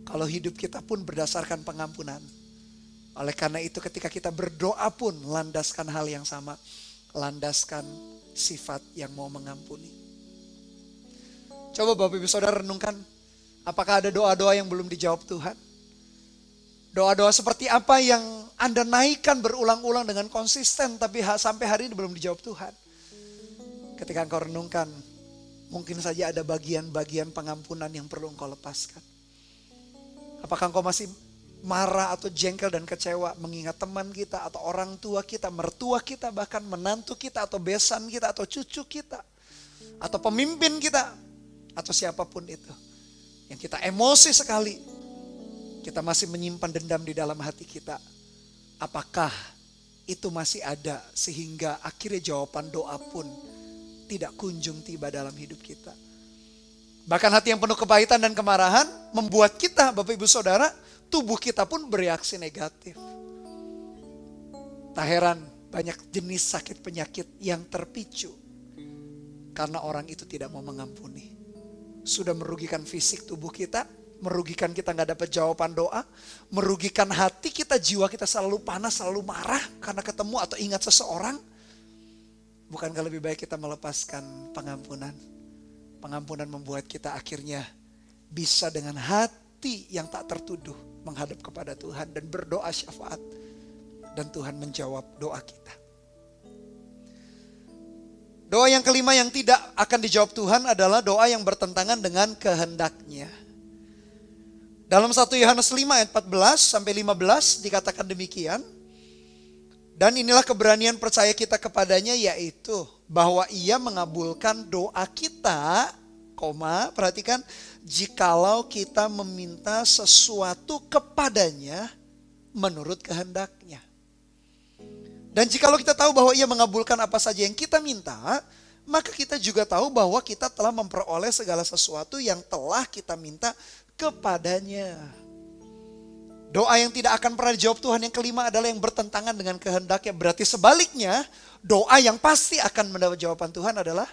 Kalau hidup kita pun berdasarkan pengampunan. Oleh karena itu ketika kita berdoa pun landaskan hal yang sama, landaskan sifat yang mau mengampuni. Coba Bapak Ibu Saudara renungkan, apakah ada doa-doa yang belum dijawab Tuhan? Doa-doa seperti apa yang Anda naikkan berulang-ulang dengan konsisten tapi sampai hari ini belum dijawab Tuhan? Ketika engkau renungkan, mungkin saja ada bagian-bagian pengampunan yang perlu engkau lepaskan. Apakah engkau masih marah atau jengkel dan kecewa mengingat teman kita atau orang tua kita, mertua kita, bahkan menantu kita atau besan kita atau cucu kita atau pemimpin kita atau siapapun itu yang kita emosi sekali, kita masih menyimpan dendam di dalam hati kita. Apakah itu masih ada sehingga akhirnya jawaban doa pun tidak kunjung tiba dalam hidup kita? Bahkan hati yang penuh kepahitan dan kemarahan membuat kita, Bapak Ibu Saudara, tubuh kita pun bereaksi negatif. Tak heran banyak jenis sakit penyakit yang terpicu karena orang itu tidak mau mengampuni. Sudah merugikan fisik tubuh kita, merugikan kita gak dapat jawaban doa, merugikan hati kita, jiwa kita selalu panas, selalu marah karena ketemu atau ingat seseorang. Bukankah lebih baik kita melepaskan pengampunan? Pengampunan membuat kita akhirnya bisa dengan hati yang tak tertuduh menghadap kepada Tuhan dan berdoa syafaat. Dan Tuhan menjawab doa kita. Doa yang kelima yang tidak akan dijawab Tuhan adalah doa yang bertentangan dengan kehendaknya. Dalam 1 Yohanes 5 ayat 14 sampai 15 dikatakan demikian. Dan inilah keberanian percaya kita kepadanya, yaitu bahwa Ia mengabulkan doa kita, perhatikan, jikalau kita meminta sesuatu kepadanya menurut kehendaknya. Dan jikalau kita tahu bahwa Ia mengabulkan apa saja yang kita minta, maka kita juga tahu bahwa kita telah memperoleh segala sesuatu yang telah kita minta kepadanya. Doa yang tidak akan pernah dijawab Tuhan yang kelima adalah yang bertentangan dengan kehendaknya. Berarti sebaliknya, doa yang pasti akan mendapat jawaban Tuhan adalah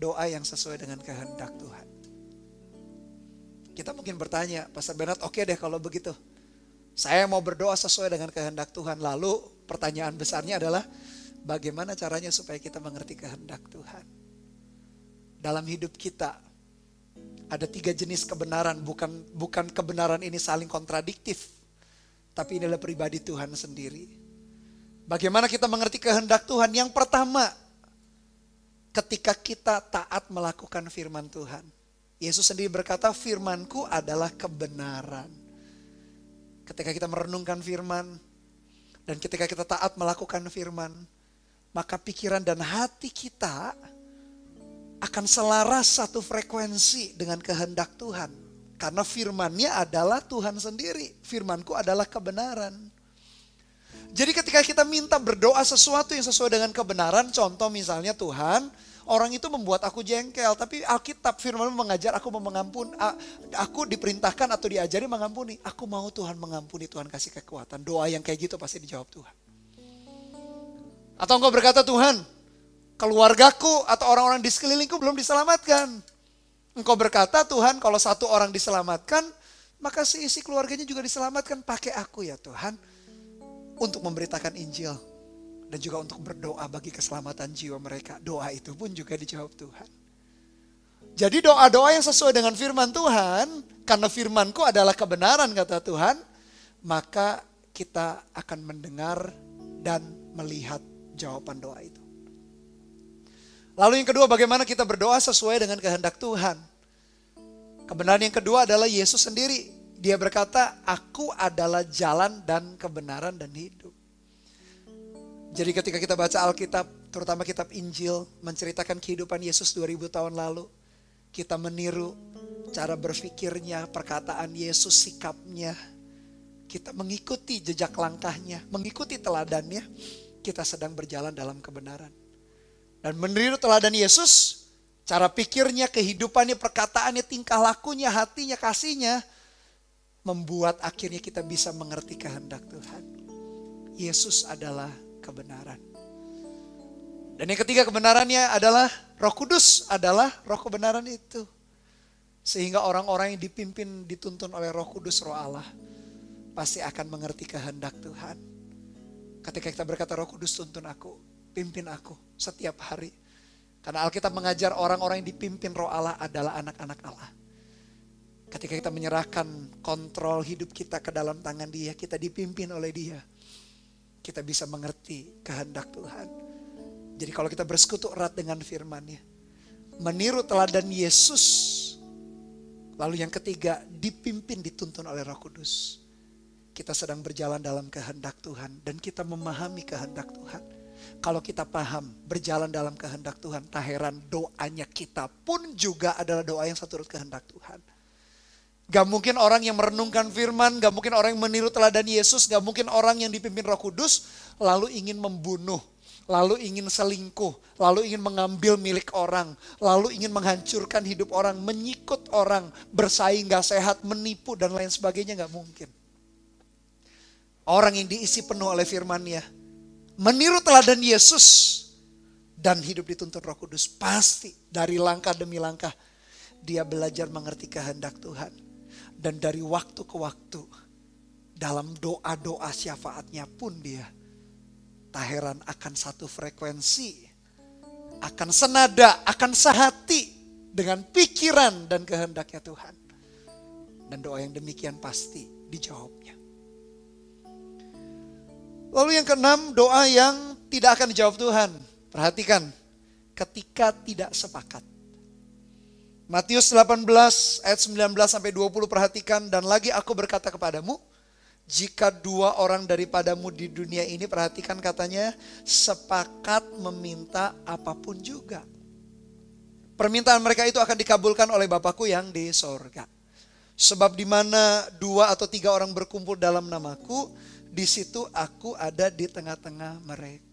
doa yang sesuai dengan kehendak Tuhan. Kita mungkin bertanya, Pastor Bernard, oke deh kalau begitu. Saya mau berdoa sesuai dengan kehendak Tuhan. Lalu pertanyaan besarnya adalah bagaimana caranya supaya kita mengerti kehendak Tuhan. Dalam hidup kita ada 3 jenis kebenaran, bukan kebenaran ini saling kontradiktif, tapi ini adalah pribadi Tuhan sendiri. Bagaimana kita mengerti kehendak Tuhan? Yang pertama, ketika kita taat melakukan firman Tuhan. Yesus sendiri berkata, firman-Ku adalah kebenaran. Ketika kita merenungkan firman, dan ketika kita taat melakukan firman, maka pikiran dan hati kita akan selaras satu frekuensi dengan kehendak Tuhan. Karena firman-Nya adalah Tuhan sendiri. Firman-Ku adalah kebenaran. Jadi ketika kita minta berdoa sesuatu yang sesuai dengan kebenaran, contoh misalnya Tuhan, Orang itu membuat aku jengkel, tapi Alkitab firman mengajar aku mau mengampuni. Aku diperintahkan atau diajari mengampuni. Aku mau Tuhan mengampuni, Tuhan kasih kekuatan. Doa yang kayak gitu pasti dijawab Tuhan. Atau engkau berkata, Tuhan, keluargaku atau orang-orang di sekelilingku belum diselamatkan. Engkau berkata, Tuhan, kalau satu orang diselamatkan, maka seisi keluarganya juga diselamatkan. Pakai aku ya Tuhan, untuk memberitakan Injil. Dan juga untuk berdoa bagi keselamatan jiwa mereka. Doa itu pun juga dijawab Tuhan. Jadi doa-doa yang sesuai dengan firman Tuhan, karena firman-Ku adalah kebenaran kata Tuhan, maka kita akan mendengar dan melihat jawaban doa itu. Lalu yang kedua, bagaimana kita berdoa sesuai dengan kehendak Tuhan. Kebenaran yang kedua adalah Yesus sendiri. Dia berkata, aku adalah jalan dan kebenaran dan hidup. Jadi ketika kita baca Alkitab, terutama kitab Injil, menceritakan kehidupan Yesus 2000 tahun lalu, kita meniru cara berpikirnya, perkataan Yesus, sikapnya. Kita mengikuti jejak langkahnya, mengikuti teladannya, kita sedang berjalan dalam kebenaran. Dan meniru teladan Yesus, cara pikirnya, kehidupannya, perkataannya, tingkah lakunya, hatinya, kasihnya, membuat akhirnya kita bisa mengerti kehendak Tuhan. Yesus adalah kebenaran. Dan yang ketiga kebenarannya adalah Roh Kudus adalah roh kebenaran itu. Sehingga orang-orang yang dipimpin, dituntun oleh Roh Kudus, Roh Allah, pasti akan mengerti kehendak Tuhan. Ketika kita berkata, Roh Kudus tuntun aku, pimpin aku setiap hari. Karena Alkitab mengajar orang-orang yang dipimpin Roh Allah adalah anak-anak Allah. Ketika kita menyerahkan kontrol hidup kita ke dalam tangan Dia, kita dipimpin oleh Dia, kita bisa mengerti kehendak Tuhan. Jadi kalau kita bersekutu erat dengan firman-Nya, meniru teladan Yesus, lalu yang ketiga, dipimpin, dituntun oleh Roh Kudus, kita sedang berjalan dalam kehendak Tuhan dan kita memahami kehendak Tuhan. Kalau kita paham berjalan dalam kehendak Tuhan, tak heran doanya kita pun juga adalah doa yang seturut kehendak Tuhan. Gak mungkin orang yang merenungkan firman, gak mungkin orang yang meniru teladan Yesus, gak mungkin orang yang dipimpin Roh Kudus lalu ingin membunuh, lalu ingin selingkuh, lalu ingin mengambil milik orang, lalu ingin menghancurkan hidup orang, menyikut orang, bersaing gak sehat, menipu dan lain sebagainya, gak mungkin. Orang yang diisi penuh oleh firman-Nya, meniru teladan Yesus dan hidup dituntun Roh Kudus, pasti dari langkah demi langkah dia belajar mengerti kehendak Tuhan. Dan dari waktu ke waktu dalam doa-doa syafaatnya pun dia tak heran akan satu frekuensi, akan senada, akan sehati dengan pikiran dan kehendaknya Tuhan. Dan doa yang demikian pasti dijawabnya. Lalu yang keenam, doa yang tidak akan dijawab Tuhan. Perhatikan, ketika tidak sepakat. Matius 18 ayat 19 sampai 20 perhatikan. Dan lagi aku berkata kepadamu, jika dua orang daripadamu di dunia ini, perhatikan katanya, sepakat meminta apapun juga, permintaan mereka itu akan dikabulkan oleh Bapakku yang di sorga. Sebab di mana dua atau tiga orang berkumpul dalam namaku, di situ aku ada di tengah-tengah mereka.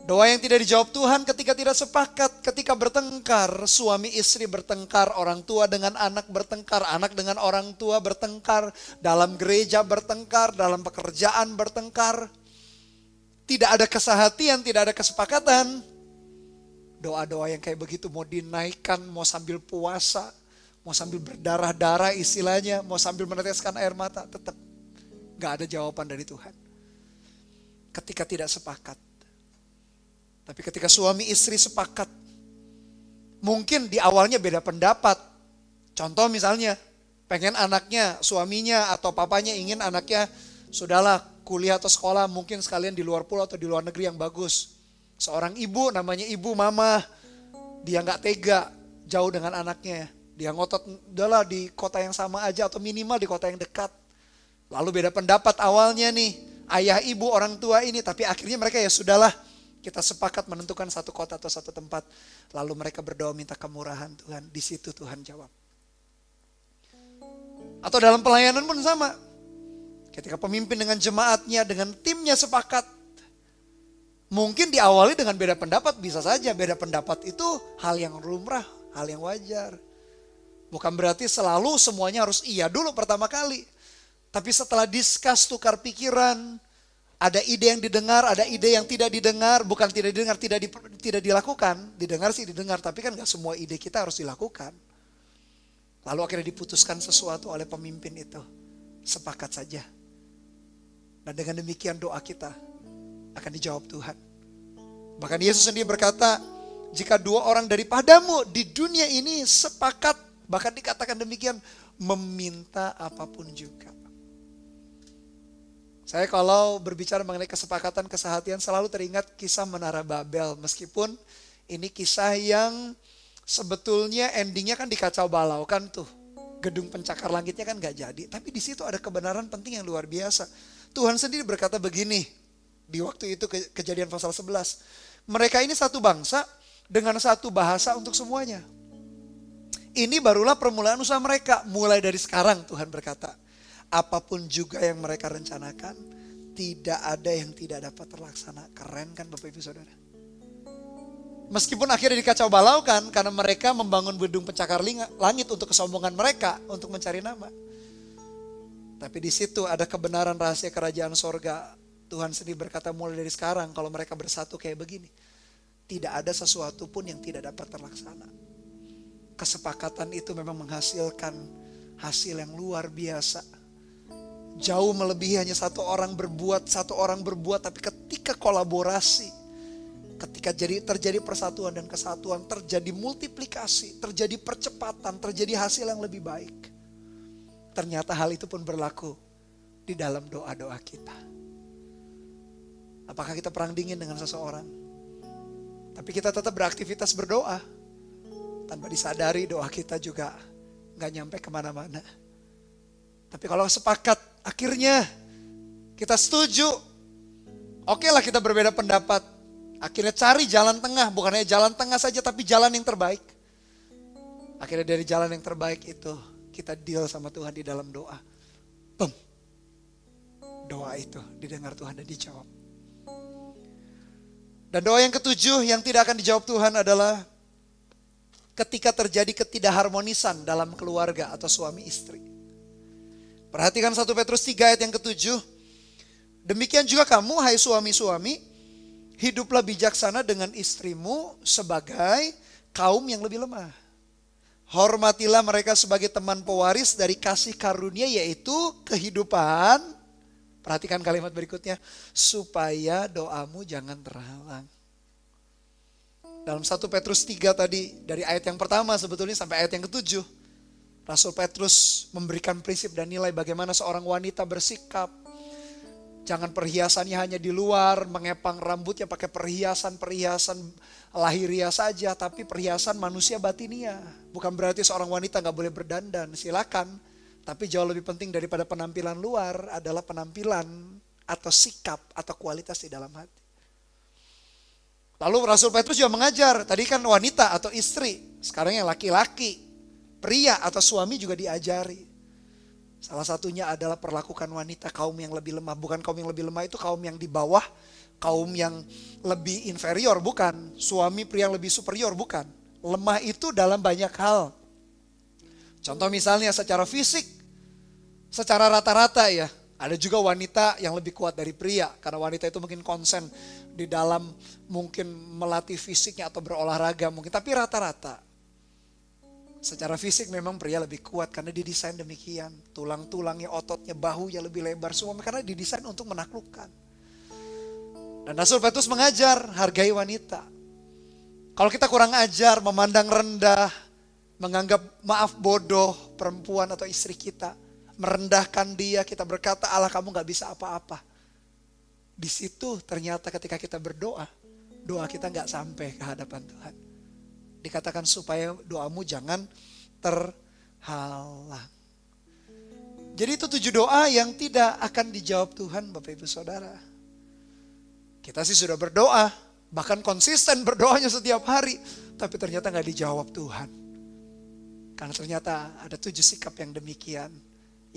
Doa yang tidak dijawab Tuhan ketika tidak sepakat, ketika bertengkar, suami istri bertengkar, orang tua dengan anak bertengkar, anak dengan orang tua bertengkar, dalam gereja bertengkar, dalam pekerjaan bertengkar. Tidak ada kesehatian, tidak ada kesepakatan. Doa-doa yang kayak begitu mau dinaikkan, mau sambil puasa, mau sambil berdarah-darah istilahnya, mau sambil meneteskan air mata, tetap gak ada jawaban dari Tuhan. Ketika tidak sepakat. Tapi ketika suami istri sepakat, mungkin di awalnya beda pendapat. Contoh misalnya, pengen anaknya, suaminya atau papanya ingin anaknya, sudahlah kuliah atau sekolah mungkin sekalian di luar pulau atau di luar negeri yang bagus. Seorang ibu, namanya ibu mama, dia gak tega jauh dengan anaknya. Dia ngotot, udahlah di kota yang sama aja atau minimal di kota yang dekat. Lalu beda pendapat awalnya nih, ayah ibu orang tua ini, tapi akhirnya mereka ya sudahlah, kita sepakat menentukan satu kota atau satu tempat. Lalu mereka berdoa minta kemurahan Tuhan. Di situ Tuhan jawab. Atau dalam pelayanan pun sama. Ketika pemimpin dengan jemaatnya, dengan timnya sepakat. Mungkin diawali dengan beda pendapat, bisa saja beda pendapat itu hal yang lumrah, hal yang wajar. Bukan berarti selalu semuanya harus iya dulu pertama kali. Tapi setelah discuss, tukar pikiran, ada ide yang didengar, ada ide yang tidak didengar, bukan tidak didengar, tidak dilakukan. Didengar sih didengar, tapi kan gak semua ide kita harus dilakukan. Lalu akhirnya diputuskan sesuatu oleh pemimpin itu. Sepakat saja. Dan dengan demikian doa kita akan dijawab Tuhan. Bahkan Yesus sendiri berkata, jika 2 orang daripadamu di dunia ini sepakat, bahkan dikatakan demikian, meminta apapun juga. Saya kalau berbicara mengenai kesepakatan, kesehatian, selalu teringat kisah Menara Babel. Meskipun ini kisah yang sebetulnya endingnya kan dikacau balau kan tuh. Gedung pencakar langitnya kan gak jadi. Tapi di situ ada kebenaran penting yang luar biasa. Tuhan sendiri berkata begini, di waktu itu Kejadian pasal 11. Mereka ini satu bangsa dengan satu bahasa untuk semuanya. Ini barulah permulaan usaha mereka. Mulai dari sekarang Tuhan berkata, apapun juga yang mereka rencanakan, tidak ada yang tidak dapat terlaksana. Keren kan Bapak Ibu Saudara? Meskipun akhirnya dikacau balau kan, karena mereka membangun gedung pencakar langit untuk kesombongan mereka, untuk mencari nama. Tapi di situ ada kebenaran rahasia kerajaan sorga. Tuhan sendiri berkata mulai dari sekarang kalau mereka bersatu kayak begini, tidak ada sesuatu pun yang tidak dapat terlaksana. Kesepakatan itu memang menghasilkan hasil yang luar biasa. Jauh melebihi hanya satu orang berbuat, tapi ketika kolaborasi, ketika terjadi persatuan dan kesatuan, terjadi multiplikasi, terjadi percepatan, terjadi hasil yang lebih baik. Ternyata hal itu pun berlaku di dalam doa-doa kita. Apakah kita perang dingin dengan seseorang? Tapi kita tetap beraktivitas berdoa. Tanpa disadari doa kita juga gak nyampe kemana-mana. Tapi kalau sepakat, akhirnya kita setuju. Oke lah kita berbeda pendapat. Akhirnya cari jalan tengah, bukan hanya jalan tengah saja tapi jalan yang terbaik. Akhirnya dari jalan yang terbaik itu kita deal sama Tuhan di dalam doa. Boom. Doa itu didengar Tuhan dan dijawab. Dan doa yang ketujuh yang tidak akan dijawab Tuhan adalah ketika terjadi ketidakharmonisan dalam keluarga atau suami istri. Perhatikan 1 Petrus 3 ayat yang ketujuh. Demikian juga kamu hai suami-suami, hiduplah bijaksana dengan istrimu sebagai kaum yang lebih lemah. Hormatilah mereka sebagai teman pewaris dari kasih karunia yaitu kehidupan. Perhatikan kalimat berikutnya. Supaya doamu jangan terhalang. Dalam 1 Petrus 3 tadi, dari ayat yang pertama sebetulnya sampai ayat yang ketujuh. Rasul Petrus memberikan prinsip dan nilai bagaimana seorang wanita bersikap. Jangan perhiasannya hanya di luar, mengepang rambutnya pakai perhiasan lahiria saja, tapi perhiasan manusia batinia. Bukan berarti seorang wanita gak boleh berdandan, silakan. Tapi jauh lebih penting daripada penampilan luar adalah penampilan atau sikap atau kualitas di dalam hati. Lalu Rasul Petrus juga mengajar, tadi kan wanita atau istri, sekarang yang laki-laki, pria atau suami juga diajari. Salah satunya adalah perlakukan wanita kaum yang lebih lemah. Bukan kaum yang lebih lemah itu kaum yang di bawah, kaum yang lebih inferior, bukan. Suami pria yang lebih superior, bukan. Lemah itu dalam banyak hal. Contoh misalnya secara fisik, secara rata-rata ya. Ada juga wanita yang lebih kuat dari pria. Karena wanita itu mungkin konsen di dalam mungkin melatih fisiknya atau berolahraga mungkin. Tapi rata-rata. Secara fisik memang pria lebih kuat karena didesain demikian. Tulang-tulangnya, ototnya, bahunya lebih lebar semua karena didesain untuk menaklukkan. Dan Rasul Petrus mengajar, hargai wanita. Kalau kita kurang ajar, memandang rendah, menganggap maaf bodoh perempuan atau istri kita, merendahkan dia, kita berkata Allah kamu gak bisa apa-apa. Di situ ternyata ketika kita berdoa, doa kita gak sampai ke hadapan Tuhan. Dikatakan supaya doamu jangan terhalang. Jadi itu 7 doa yang tidak akan dijawab Tuhan Bapak Ibu Saudara. Kita sih sudah berdoa, bahkan konsisten berdoanya setiap hari. Tapi ternyata gak dijawab Tuhan. Karena ternyata ada 7 sikap yang demikian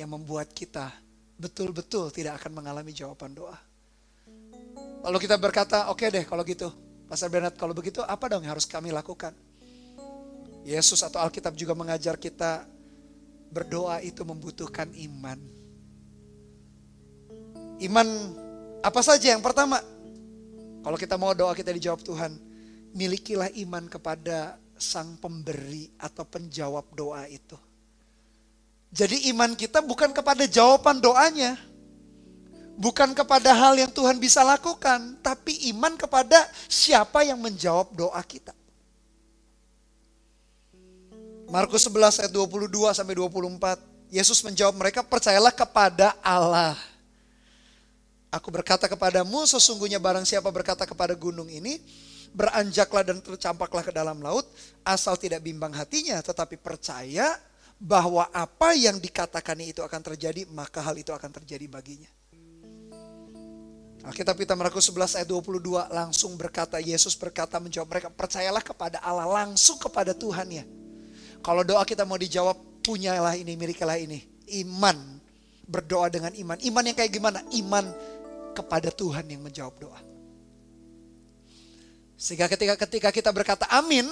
yang membuat kita betul-betul tidak akan mengalami jawaban doa. Lalu kita berkata, oke deh kalau gitu. Pastor Bernard, kalau begitu apa dong yang harus kami lakukan? Yesus atau Alkitab juga mengajar kita berdoa itu membutuhkan iman. Iman apa saja? Yang pertama, kalau kita mau doa kita dijawab Tuhan, milikilah iman kepada Sang Pemberi atau penjawab doa itu. Jadi iman kita bukan kepada jawaban doanya, bukan kepada hal yang Tuhan bisa lakukan, tapi iman kepada siapa yang menjawab doa kita. Markus 11 ayat 22 sampai 24. Yesus menjawab mereka, percayalah kepada Allah. Aku berkata kepadamu, sesungguhnya barang siapa berkata kepada gunung ini, beranjaklah dan tercampaklah ke dalam laut, asal tidak bimbang hatinya, tetapi percaya bahwa apa yang dikatakannya itu akan terjadi, maka hal itu akan terjadi baginya. Alkitab kita Markus 11 ayat 22 langsung berkata, Yesus berkata menjawab mereka, percayalah kepada Allah, langsung kepada Tuhan ya. Kalau doa kita mau dijawab, punyalah ini, milikilah ini. Iman, berdoa dengan iman. Iman yang kayak gimana? Iman kepada Tuhan yang menjawab doa. Sehingga ketika kita berkata amin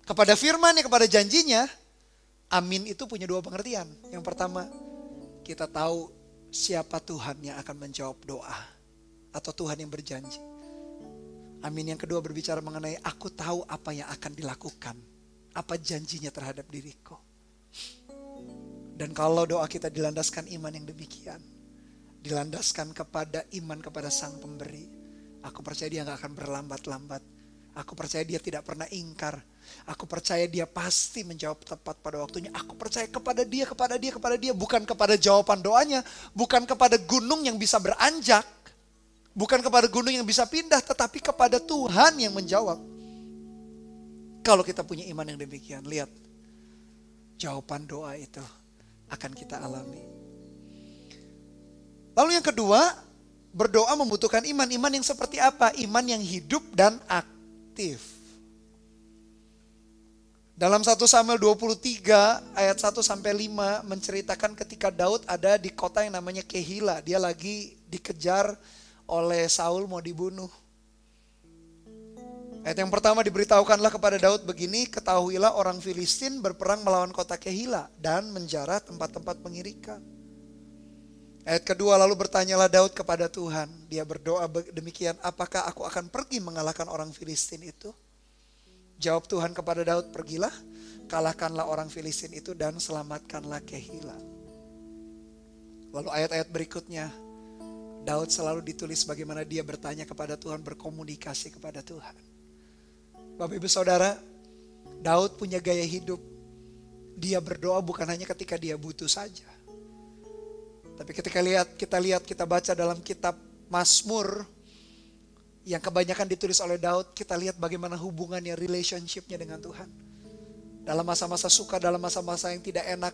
kepada firman-Nya, kepada janjinya, amin itu punya dua pengertian. Yang pertama, kita tahu siapa Tuhan yang akan menjawab doa, atau Tuhan yang berjanji. Amin yang kedua berbicara mengenai aku tahu apa yang akan dilakukan, apa janjinya terhadap diriku. Dan kalau doa kita dilandaskan iman yang demikian, dilandaskan kepada iman kepada Sang Pemberi, aku percaya dia gak akan berlambat-lambat. Aku percaya dia tidak pernah ingkar. Aku percaya dia pasti menjawab tepat pada waktunya. Aku percaya kepada dia. Bukan kepada jawaban doanya. Bukan kepada gunung yang bisa beranjak. Bukan kepada gunung yang bisa pindah. Tetapi kepada Tuhan yang menjawab. Kalau kita punya iman yang demikian, lihat. Jawaban doa itu akan kita alami. Lalu yang kedua, berdoa membutuhkan iman. Iman yang seperti apa? Iman yang hidup dan aktif. Dalam 1 Samuel 23 ayat 1 sampai 5 menceritakan ketika Daud ada di kota yang namanya Kehila. Dia lagi dikejar oleh Saul, mau dibunuh. Ayat yang pertama diberitahukanlah kepada Daud begini, ketahuilah orang Filistin berperang melawan kota Kehila dan menjarah tempat-tempat pengirikan. Ayat kedua, lalu bertanyalah Daud kepada Tuhan. Dia berdoa demikian, apakah aku akan pergi mengalahkan orang Filistin itu? Jawab Tuhan kepada Daud, pergilah, kalahkanlah orang Filistin itu dan selamatkanlah Kehila. Lalu ayat-ayat berikutnya, Daud selalu ditulis bagaimana dia bertanya kepada Tuhan, berkomunikasi kepada Tuhan. Bapak Ibu Saudara, Daud punya gaya hidup. Dia berdoa bukan hanya ketika dia butuh saja. Tapi ketika kita baca dalam kitab Mazmur yang kebanyakan ditulis oleh Daud, kita lihat bagaimana hubungannya, relationship-nya dengan Tuhan. Dalam masa-masa suka, dalam masa-masa yang tidak enak,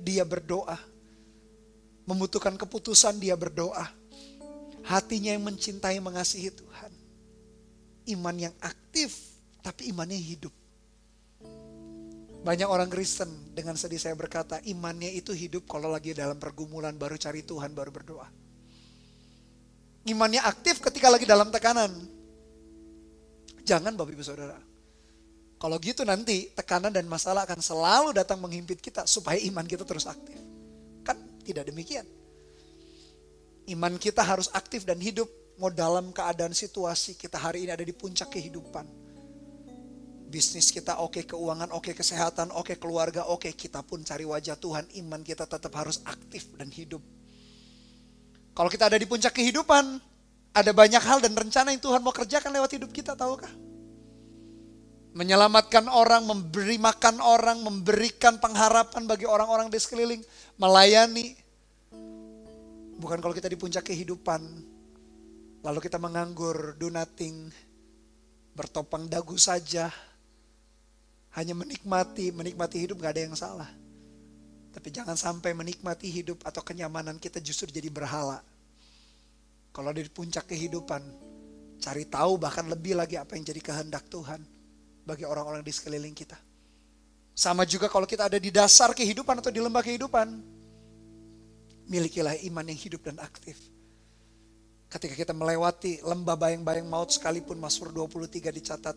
dia berdoa. Membutuhkan keputusan, dia berdoa. Hatinya yang mencintai, mengasihi Tuhan. Iman yang aktif, tapi imannya hidup. Banyak orang Kristen dengan sedih saya berkata, imannya itu hidup kalau lagi dalam pergumulan, baru cari Tuhan, baru berdoa. Imannya aktif ketika lagi dalam tekanan. Jangan Bapak Ibu Saudara. Kalau gitu nanti tekanan dan masalah akan selalu datang menghimpit kita supaya iman kita terus aktif. Kan tidak demikian. Iman kita harus aktif dan hidup. Mau dalam keadaan situasi kita hari ini ada di puncak kehidupan. Bisnis kita oke, keuangan oke, kesehatan oke, keluarga oke, kita pun cari wajah Tuhan, iman kita tetap harus aktif dan hidup. Kalau kita ada di puncak kehidupan, ada banyak hal dan rencana yang Tuhan mau kerjakan lewat hidup kita, tahukah? Menyelamatkan orang, memberi makan orang, memberikan pengharapan bagi orang-orang di sekeliling, melayani. Bukan kalau kita di puncak kehidupan, lalu kita menganggur, do nothing, bertopang dagu saja. Hanya menikmati hidup gak ada yang salah. Tapi jangan sampai menikmati hidup atau kenyamanan kita justru jadi berhala. Kalau ada di puncak kehidupan, cari tahu bahkan lebih lagi apa yang jadi kehendak Tuhan bagi orang-orang di sekeliling kita. Sama juga kalau kita ada di dasar kehidupan atau di lembah kehidupan, milikilah iman yang hidup dan aktif. Ketika kita melewati lembah bayang-bayang maut sekalipun, Mazmur 23 dicatat,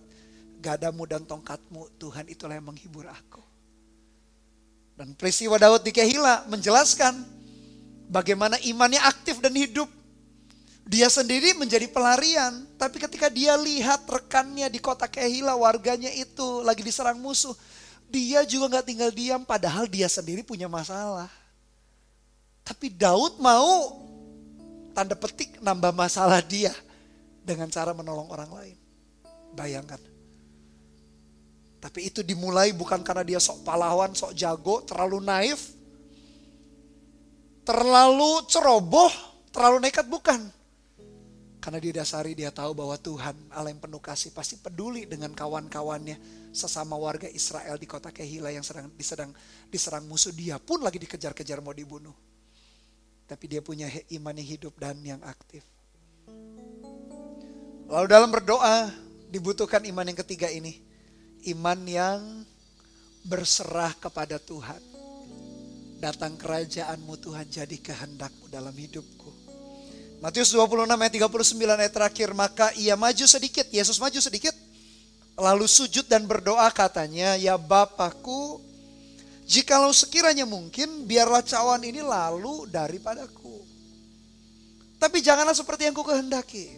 gadamu dan tongkatmu Tuhan itulah yang menghibur aku. Dan peristiwa Daud di Kehila menjelaskan bagaimana imannya aktif dan hidup. Dia sendiri menjadi pelarian, tapi ketika dia lihat rekannya di kota Kehila, warganya itu lagi diserang musuh, dia juga gak tinggal diam, padahal dia sendiri punya masalah. Tapi Daud mau, tanda petik, nambah masalah dia dengan cara menolong orang lain. Bayangkan. Tapi itu dimulai bukan karena dia sok pahlawan, sok jago, terlalu naif, terlalu ceroboh, terlalu nekat, bukan. Karena didasari dia tahu bahwa Tuhan Allah yang penuh kasih pasti peduli dengan kawan-kawannya, sesama warga Israel di kota Kehila yang sedang diserang musuh. Dia pun lagi dikejar-kejar mau dibunuh. Tapi dia punya iman yang hidup dan yang aktif. Lalu dalam berdoa dibutuhkan iman yang ketiga ini. Iman yang berserah kepada Tuhan. Datang kerajaanmu Tuhan, jadi kehendakmu dalam hidupku. Matius 26 ayat 39 ayat terakhir. Maka ia maju sedikit, Yesus maju sedikit. Lalu sujud dan berdoa katanya, ya Bapakku, jikalau sekiranya mungkin, biarlah cawan ini lalu daripadaku. Tapi janganlah seperti yang ku kehendaki,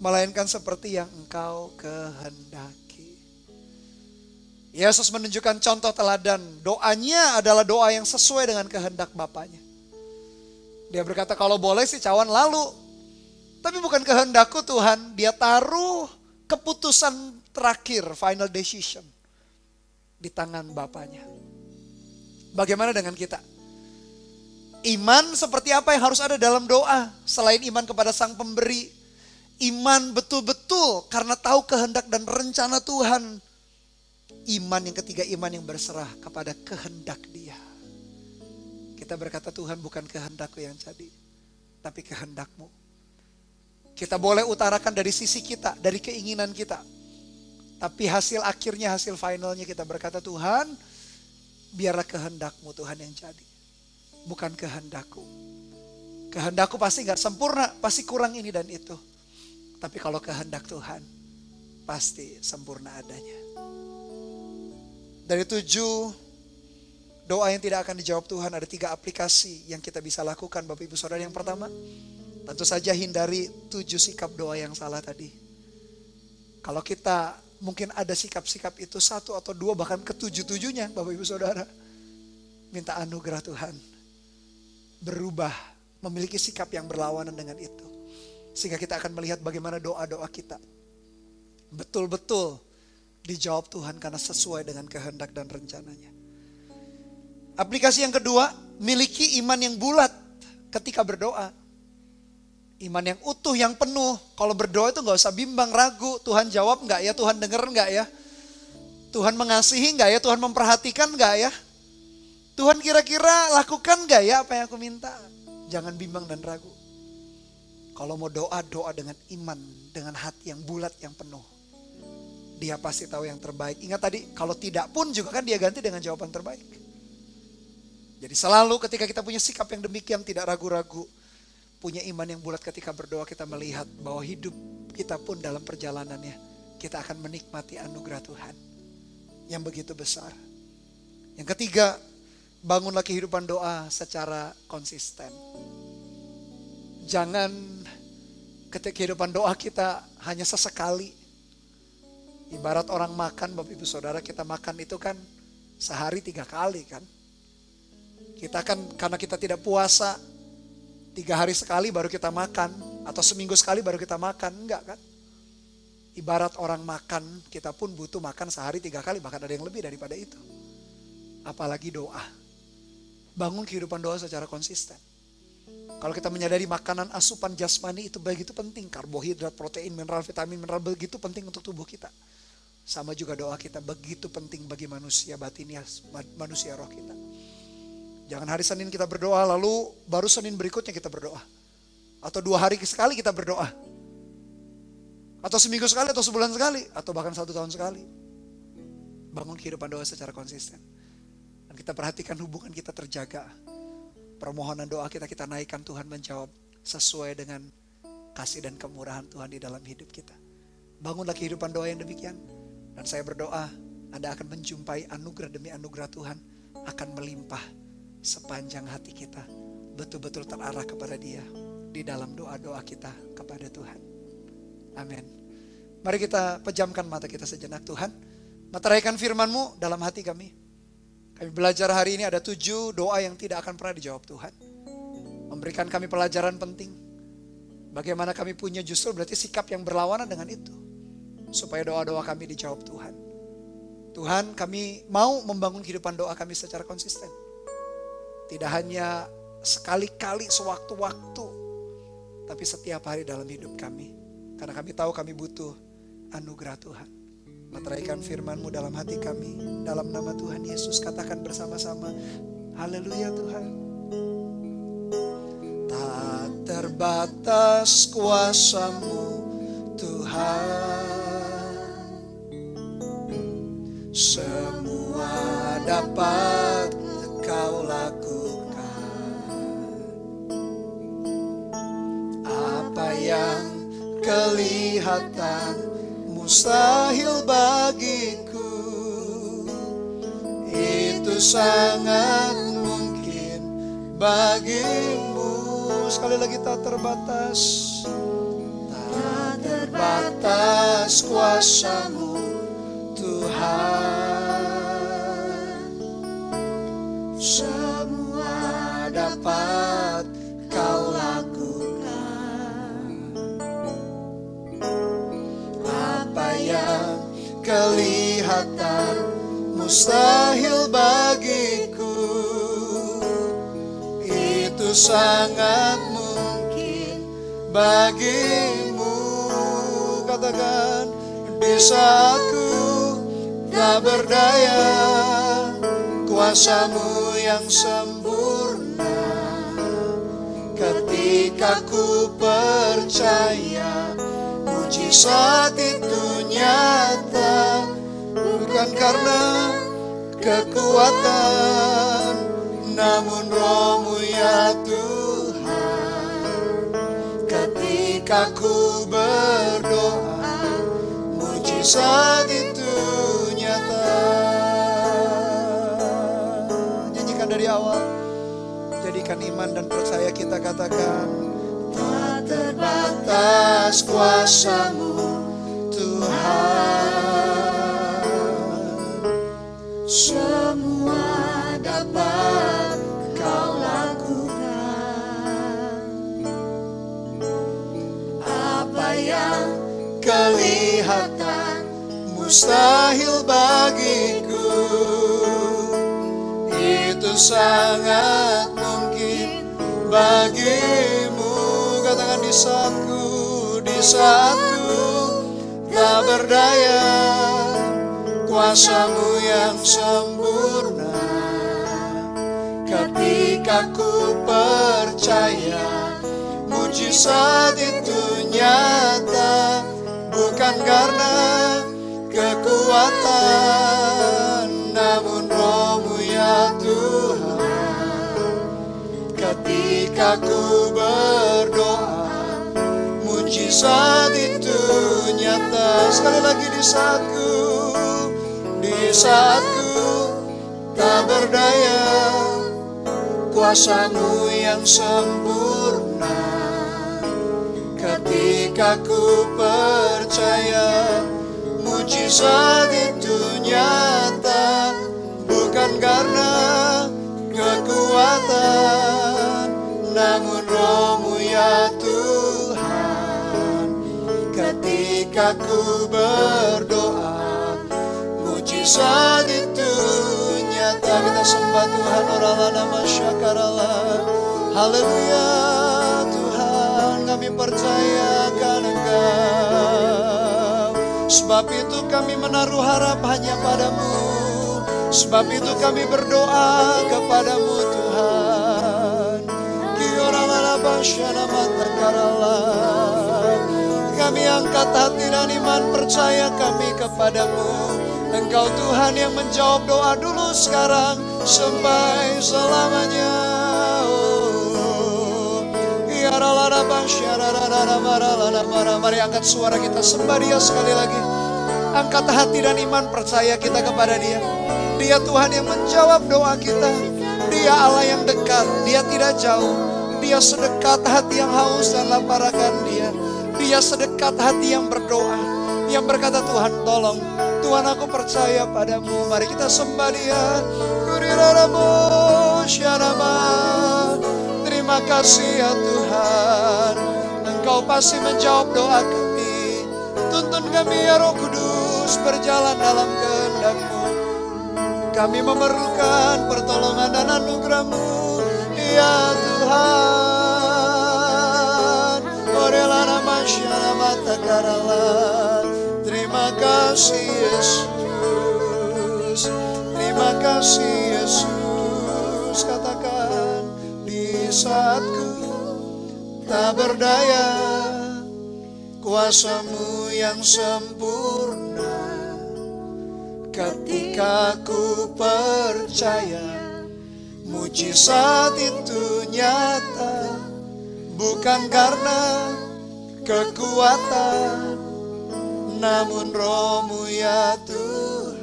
melainkan seperti yang engkau kehendaki. Yesus menunjukkan contoh teladan. Doanya adalah doa yang sesuai dengan kehendak Bapaknya. Dia berkata, kalau boleh sih cawan lalu. Tapi bukan kehendakku Tuhan. Dia taruh keputusan terakhir, final decision, di tangan Bapaknya. Bagaimana dengan kita? Iman seperti apa yang harus ada dalam doa? Selain iman kepada Sang Pemberi, iman betul-betul karena tahu kehendak dan rencana Tuhan. Iman yang ketiga, iman yang berserah kepada kehendak Dia. Kita berkata, Tuhan bukan kehendakku yang jadi, tapi kehendakmu. Kita boleh utarakan dari sisi kita, dari keinginan kita. Tapi hasil akhirnya, hasil finalnya kita berkata, Tuhan, biarlah kehendakmu Tuhan yang jadi. Bukan kehendakku. Kehendakku pasti gak sempurna, pasti kurang ini dan itu. Tapi kalau kehendak Tuhan, pasti sempurna adanya. Dari 7 doa yang tidak akan dijawab Tuhan, ada 3 aplikasi yang kita bisa lakukan Bapak Ibu Saudara. Yang pertama, tentu saja hindari 7 sikap doa yang salah tadi. Kalau kita mungkin ada sikap-sikap itu 1 atau 2 bahkan ke 7-7-nya Bapak Ibu Saudara. Minta anugerah Tuhan. Berubah, memiliki sikap yang berlawanan dengan itu. Sehingga kita akan melihat bagaimana doa-doa kita betul-betul dijawab Tuhan karena sesuai dengan kehendak dan rencananya. Aplikasi yang kedua, miliki iman yang bulat ketika berdoa. Iman yang utuh, yang penuh. Kalau berdoa itu gak usah bimbang, ragu. Tuhan jawab gak ya? Tuhan denger gak ya? Tuhan mengasihi gak ya? Tuhan memperhatikan gak ya? Tuhan kira-kira lakukan gak ya apa yang aku minta? Jangan bimbang dan ragu. Kalau mau doa, doa dengan iman, dengan hati yang bulat, yang penuh. Dia pasti tahu yang terbaik. Ingat tadi, kalau tidak pun juga kan dia ganti dengan jawaban terbaik. Jadi selalu ketika kita punya sikap yang demikian, tidak ragu-ragu, punya iman yang bulat ketika berdoa, kita melihat bahwa hidup kita pun dalam perjalanannya, kita akan menikmati anugerah Tuhan yang begitu besar. Yang ketiga, bangunlah kehidupan doa secara konsisten. Jangan ketika kehidupan doa kita hanya sesekali. Ibarat orang makan, Bapak Ibu Saudara, kita makan itu kan sehari 3 kali kan. Kita kan karena kita tidak puasa, 3 hari sekali baru kita makan, atau seminggu sekali baru kita makan, enggak kan? Ibarat orang makan, kita pun butuh makan sehari 3 kali, bahkan ada yang lebih daripada itu. Apalagi doa. Bangun kehidupan doa secara konsisten. Kalau kita menyadari makanan asupan jasmani itu begitu penting, karbohidrat, protein, mineral, vitamin, mineral begitu penting untuk tubuh kita. Sama juga doa kita begitu penting bagi manusia batinnya, manusia roh kita. Jangan hari Senin kita berdoa, lalu baru Senin berikutnya kita berdoa. Atau 2 hari sekali kita berdoa. Atau seminggu sekali, atau sebulan sekali, atau bahkan 1 tahun sekali. Bangun kehidupan doa secara konsisten. Dan kita perhatikan hubungan kita terjaga. Permohonan doa kita naikkan, Tuhan menjawab sesuai dengan kasih dan kemurahan Tuhan di dalam hidup kita. Bangunlah kehidupan doa yang demikian. Dan saya berdoa Anda akan menjumpai anugerah demi anugerah Tuhan akan melimpah sepanjang hati kita. Betul-betul terarah kepada Dia di dalam doa-doa kita kepada Tuhan. Amin. Mari kita pejamkan mata kita sejenak. Tuhan, meteraikan firman-Mu dalam hati kami. Kami belajar hari ini ada 7 doa yang tidak akan pernah dijawab Tuhan. Memberikan kami pelajaran penting. Bagaimana kami punya justru berarti sikap yang berlawanan dengan itu. Supaya doa-doa kami dijawab Tuhan. Tuhan, kami mau membangun kehidupan doa kami secara konsisten. Tidak hanya sekali-kali sewaktu-waktu. Tapi setiap hari dalam hidup kami. Karena kami tahu kami butuh anugerah Tuhan. Meteraikan firman-Mu dalam hati kami. Dalam nama Tuhan Yesus, katakan bersama-sama. Haleluya Tuhan. Tak terbatas kuasa-Mu Tuhan. Semua dapat Kau lakukan. Apa yang kelihatan mustahil bagiku, itu sangat mungkin bagimu. Sekali lagi, tak terbatas. Tak terbatas kuasa-Mu Tuhan. Semua dapat Kau lakukan. Apa yang kelihatan mustahil bagiku, itu sangat mungkin bagimu. Katakan, di saat ku tak berdaya, kuasa-Mu yang sempurna. Ketika ku percaya, mujizat itu nyata. Bukan karena kekuatan, namun Roh-Mu ya Tuhan. Ketika ku berdoa, mujizat itu nyata. Nyanyikan dari awal. Jadikan iman dan percaya kita, katakan, tak terbatas kuasa-Mu Tuhan. Semua dapat Kau lakukan. Apa yang kelihatan mustahil bagiku, itu sangat mungkin bagimu. Katakan, di saatku tak berdaya, kuasa-Mu yang sempurna. Ketika ku percaya, mujizat itu nyata. Bukan karena kekuatan, namun Roh-Mu ya Tuhan. Ketika ku berdoa, mujizat itu nyata. Sekali lagi, di saatku tak berdaya, kuasa-Mu yang sempurna. Ketika ku percaya, mujizat itu nyata. Bukan karena kekuatan, namun Roh-Mu ya Tuhan. Ketika ku berdoa, mujizat itu nyata. Kita sembah Tuhan. Oralah nama syakarallah. Haleluya Tuhan, kami percaya akan Engkau. Sebab itu kami menaruh harap hanya padamu. Sebab itu kami berdoa kepadamu Tuhan. Kami angkat hati dan iman percaya kami kepadamu. Engkau Tuhan yang menjawab doa dulu, sekarang, sampai selamanya. Ya Mari angkat suara kita, sembah Dia sekali lagi. Angkat hati dan iman percaya kita kepada Dia. Dia Tuhan yang menjawab doa kita. Dia Allah yang dekat, Dia tidak jauh. Dia sedekat hati yang haus dan lapar akan Dia. Dia sedekat hati yang berdoa, yang berkata, Tuhan tolong, Tuhan aku percaya padamu. Mari kita sembah Dia. Terima kasih ya Tuhan, Engkau pasti menjawab doa kami. Tuntun kami ya Roh Kudus, berjalan dalam kehendak-Mu. Kami memerlukan pertolongan dan anugerah-Mu ya Tuhan. Orelana masyana mata karala. Terima kasih Yesus, terima kasih Yesus. Katakan, di saatku tak berdaya, kuasa-Mu yang sempurna. Ketika ku percaya, mujizat itu nyata. Bukan karena kekuatan, namun Roh-Mu ya Tuhan.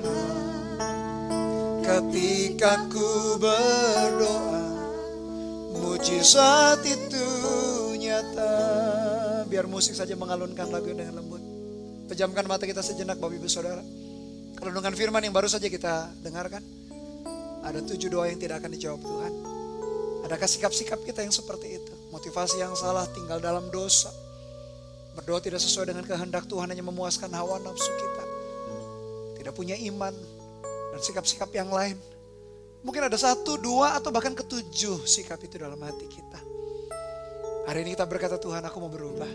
Ketika ku berdoa, mujizat itu nyata. Biar musik saja mengalunkan lagu dengan lembut. Pejamkan mata kita sejenak Bapak Ibu Saudara. Renungan firman yang baru saja kita dengarkan. Ada 7 doa yang tidak akan dijawab Tuhan. Adakah sikap-sikap kita yang seperti itu? Motivasi yang salah, tinggal dalam dosa. Berdoa tidak sesuai dengan kehendak Tuhan, hanya memuaskan hawa nafsu kita. Tidak punya iman, dan sikap-sikap yang lain. Mungkin ada 1, 2, atau bahkan ke-7 sikap itu dalam hati kita. Hari ini kita berkata, Tuhan aku mau berubah.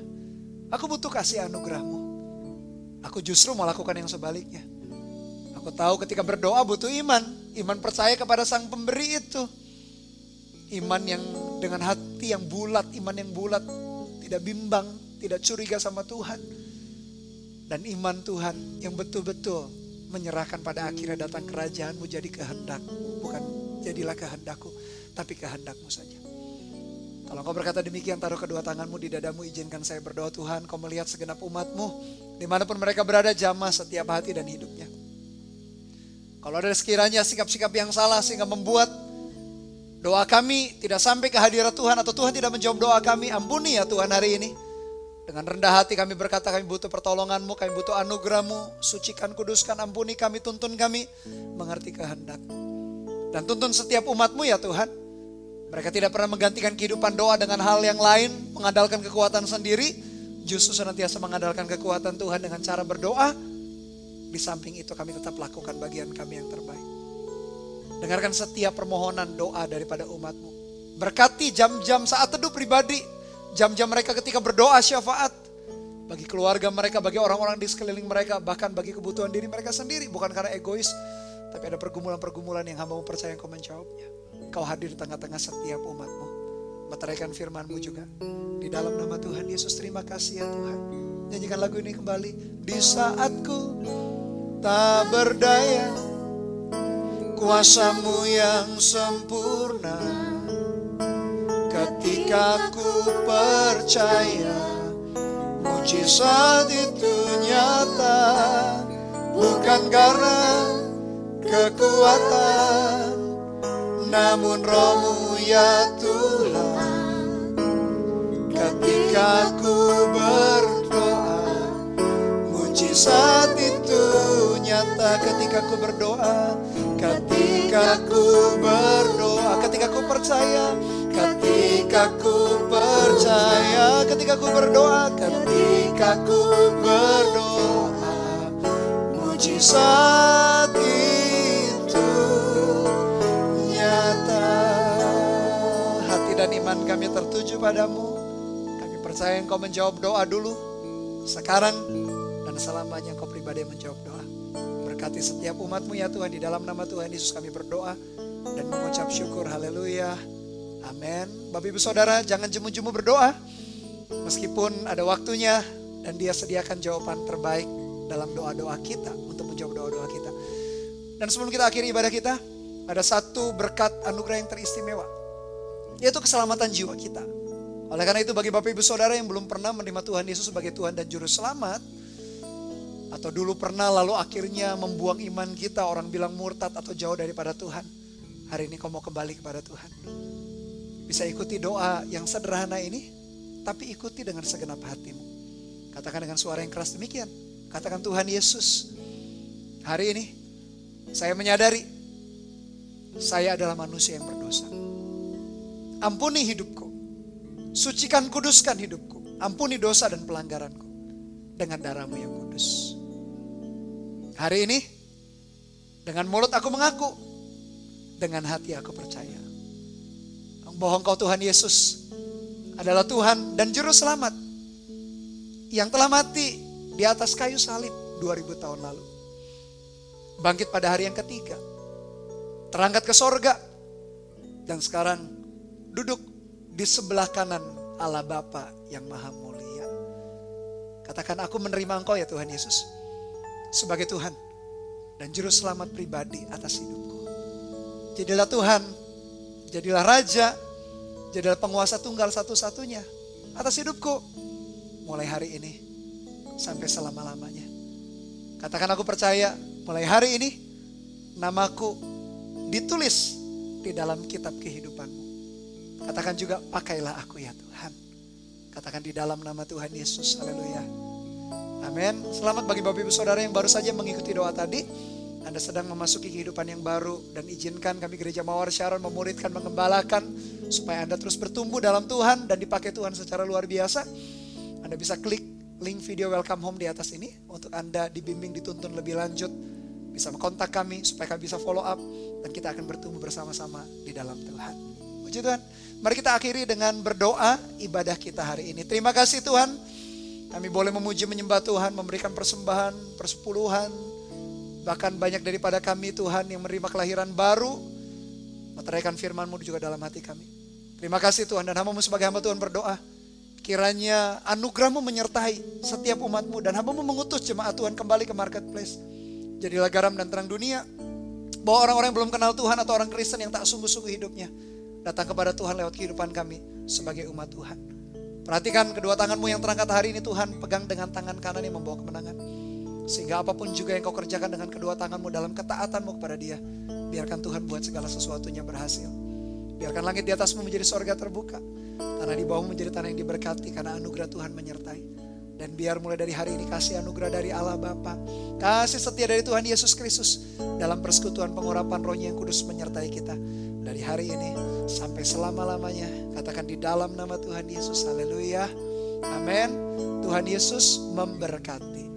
Aku butuh kasih anugerah-Mu. Aku justru mau lakukan yang sebaliknya. Aku tahu ketika berdoa butuh iman. Iman percaya kepada Sang Pemberi itu. Iman yang dengan hati yang bulat, iman yang bulat, tidak bimbang, tidak curiga sama Tuhan. Dan iman Tuhan yang betul-betul menyerahkan pada akhirnya datang kerajaan-Mu jadi kehendak-Mu. Bukan jadilah kehendak-Ku, tapi kehendak-Mu saja. Kalau Engkau berkata demikian, taruh kedua tangan-Mu di dadamu, izinkan saya berdoa. Tuhan, Kau melihat segenap umat-Mu, dimanapun mereka berada, jamah setiap hati dan hidupnya. Kalau ada sekiranya sikap-sikap yang salah sehingga membuat doa kami tidak sampai ke hadirat Tuhan, atau Tuhan tidak menjawab doa kami, ampuni ya Tuhan hari ini. Dengan rendah hati kami berkata, kami butuh pertolongan-Mu, kami butuh anugerah-Mu. Sucikan, kuduskan, ampuni kami, tuntun kami mengerti kehendak-Mu. Dan tuntun setiap umat-Mu ya Tuhan. Mereka tidak pernah menggantikan kehidupan doa dengan hal yang lain, mengandalkan kekuatan sendiri. Justru senantiasa mengandalkan kekuatan Tuhan dengan cara berdoa. Di samping itu kami tetap lakukan bagian kami yang terbaik. Dengarkan setiap permohonan doa daripada umat-Mu. Berkati jam-jam saat teduh pribadi. Jam-jam mereka ketika berdoa syafaat. Bagi keluarga mereka, bagi orang-orang di sekeliling mereka. Bahkan bagi kebutuhan diri mereka sendiri. Bukan karena egois. Tapi ada pergumulan-pergumulan yang hamba-Mu percaya Engkau menjawabnya. Kau hadir di tengah-tengah setiap umat-Mu. Meteraikan firman-Mu juga. Di dalam nama Tuhan Yesus, terima kasih ya Tuhan. Nyanyikan lagu ini kembali. Di saatku tak berdaya, kuasa-Mu yang sempurna. Ketika ku percaya, mujizat itu nyata. Bukan karena kekuatan, namun Roh-Mu ya Tuhan. Ketika ku berdoa, mujizat itu nyata. Ketika ku berdoa, ketika ku berdoa, ketika ku percaya, ketika ku percaya, ketika ku berdoa, ketika ku berdoa, mujizat itu nyata. Hati dan iman kami tertuju padamu. Kami percaya Engkau menjawab doa dulu, sekarang, dan selamanya Engkau pribadi yang menjawab doa. Berkati setiap umat-Mu ya Tuhan, di dalam nama Tuhan Yesus kami berdoa dan mengucap syukur. Haleluya. Amin. Bapak Ibu Saudara, jangan jemu-jemu berdoa. Meskipun ada waktunya dan Dia sediakan jawaban terbaik dalam doa-doa kita, untuk menjawab doa-doa kita. Dan sebelum kita akhiri ibadah kita, ada satu berkat anugerah yang teristimewa, yaitu keselamatan jiwa kita. Oleh karena itu bagi Bapak Ibu Saudara yang belum pernah menerima Tuhan Yesus sebagai Tuhan dan Juru Selamat, atau dulu pernah lalu akhirnya membuang iman kita, orang bilang murtad atau jauh daripada Tuhan, hari ini kau mau kembali kepada Tuhan. Bisa ikuti doa yang sederhana ini, tapi ikuti dengan segenap hatimu. Katakan dengan suara yang keras demikian. Katakan, Tuhan Yesus, hari ini saya menyadari saya adalah manusia yang berdosa. Ampuni hidupku. Sucikan, kuduskan hidupku. Ampuni dosa dan pelanggaranku dengan darah-Mu yang kudus. Hari ini, dengan mulut aku mengaku, dengan hati aku percaya. Bahwa Engkau Tuhan Yesus adalah Tuhan dan Juru Selamat yang telah mati di atas kayu salib 2000 tahun lalu. Bangkit pada hari yang ketiga. Terangkat ke sorga. Dan sekarang duduk di sebelah kanan Allah Bapa yang Maha Mulia. Katakan, aku menerima Engkau ya Tuhan Yesus sebagai Tuhan dan Juru Selamat pribadi atas hidupku. Jadilah Tuhan, jadilah Raja, jadilah penguasa tunggal satu-satunya atas hidupku. Mulai hari ini sampai selama-lamanya. Katakan, aku percaya mulai hari ini namaku ditulis di dalam kitab kehidupan-Mu. Katakan juga, pakailah aku ya Tuhan. Katakan di dalam nama Tuhan Yesus. Haleluya. Amin. Selamat bagi Bapak Ibu Saudara yang baru saja mengikuti doa tadi. Anda sedang memasuki kehidupan yang baru. Dan izinkan kami Gereja Mawar Syaron memuridkan, mengembalakan, supaya Anda terus bertumbuh dalam Tuhan dan dipakai Tuhan secara luar biasa. Anda bisa klik link video Welcome Home di atas ini. Untuk Anda dibimbing, dituntun lebih lanjut. Bisa kontak kami supaya kami bisa follow up. Dan kita akan bertumbuh bersama-sama di dalam Tuhan. Puji Tuhan. Mari kita akhiri dengan berdoa ibadah kita hari ini. Terima kasih Tuhan. Kami boleh memuji menyembah Tuhan, memberikan persembahan, persepuluhan. Bahkan banyak daripada kami Tuhan yang menerima kelahiran baru. Meteraikan firman-Mu juga dalam hati kami. Terima kasih Tuhan, dan hamba-Mu sebagai hamba Tuhan berdoa. Kiranya anugerah-Mu menyertai setiap umat-Mu, dan hamba-Mu mengutus jemaat Tuhan kembali ke marketplace. Jadilah garam dan terang dunia. Bahwa orang-orang yang belum kenal Tuhan atau orang Kristen yang tak sungguh-sungguh hidupnya datang kepada Tuhan lewat kehidupan kami sebagai umat Tuhan. Perhatikan kedua tangan-Mu yang terangkat hari ini Tuhan, pegang dengan tangan kanan yang membawa kemenangan. Sehingga apapun juga yang Kau kerjakan dengan kedua tangan-Mu dalam ketaatan-Mu kepada Dia, biarkan Tuhan buat segala sesuatunya berhasil. Biarkan langit di atas-Mu menjadi sorga terbuka, tanah di bawah-Mu menjadi tanah yang diberkati karena anugerah Tuhan menyertai. Dan biar mulai dari hari ini kasih anugerah dari Allah Bapa, kasih setia dari Tuhan Yesus Kristus dalam persekutuan pengurapan Roh-Nya yang kudus menyertai kita. Dari hari ini sampai selama-lamanya. Katakan di dalam nama Tuhan Yesus. Haleluya. Amin. Tuhan Yesus memberkati.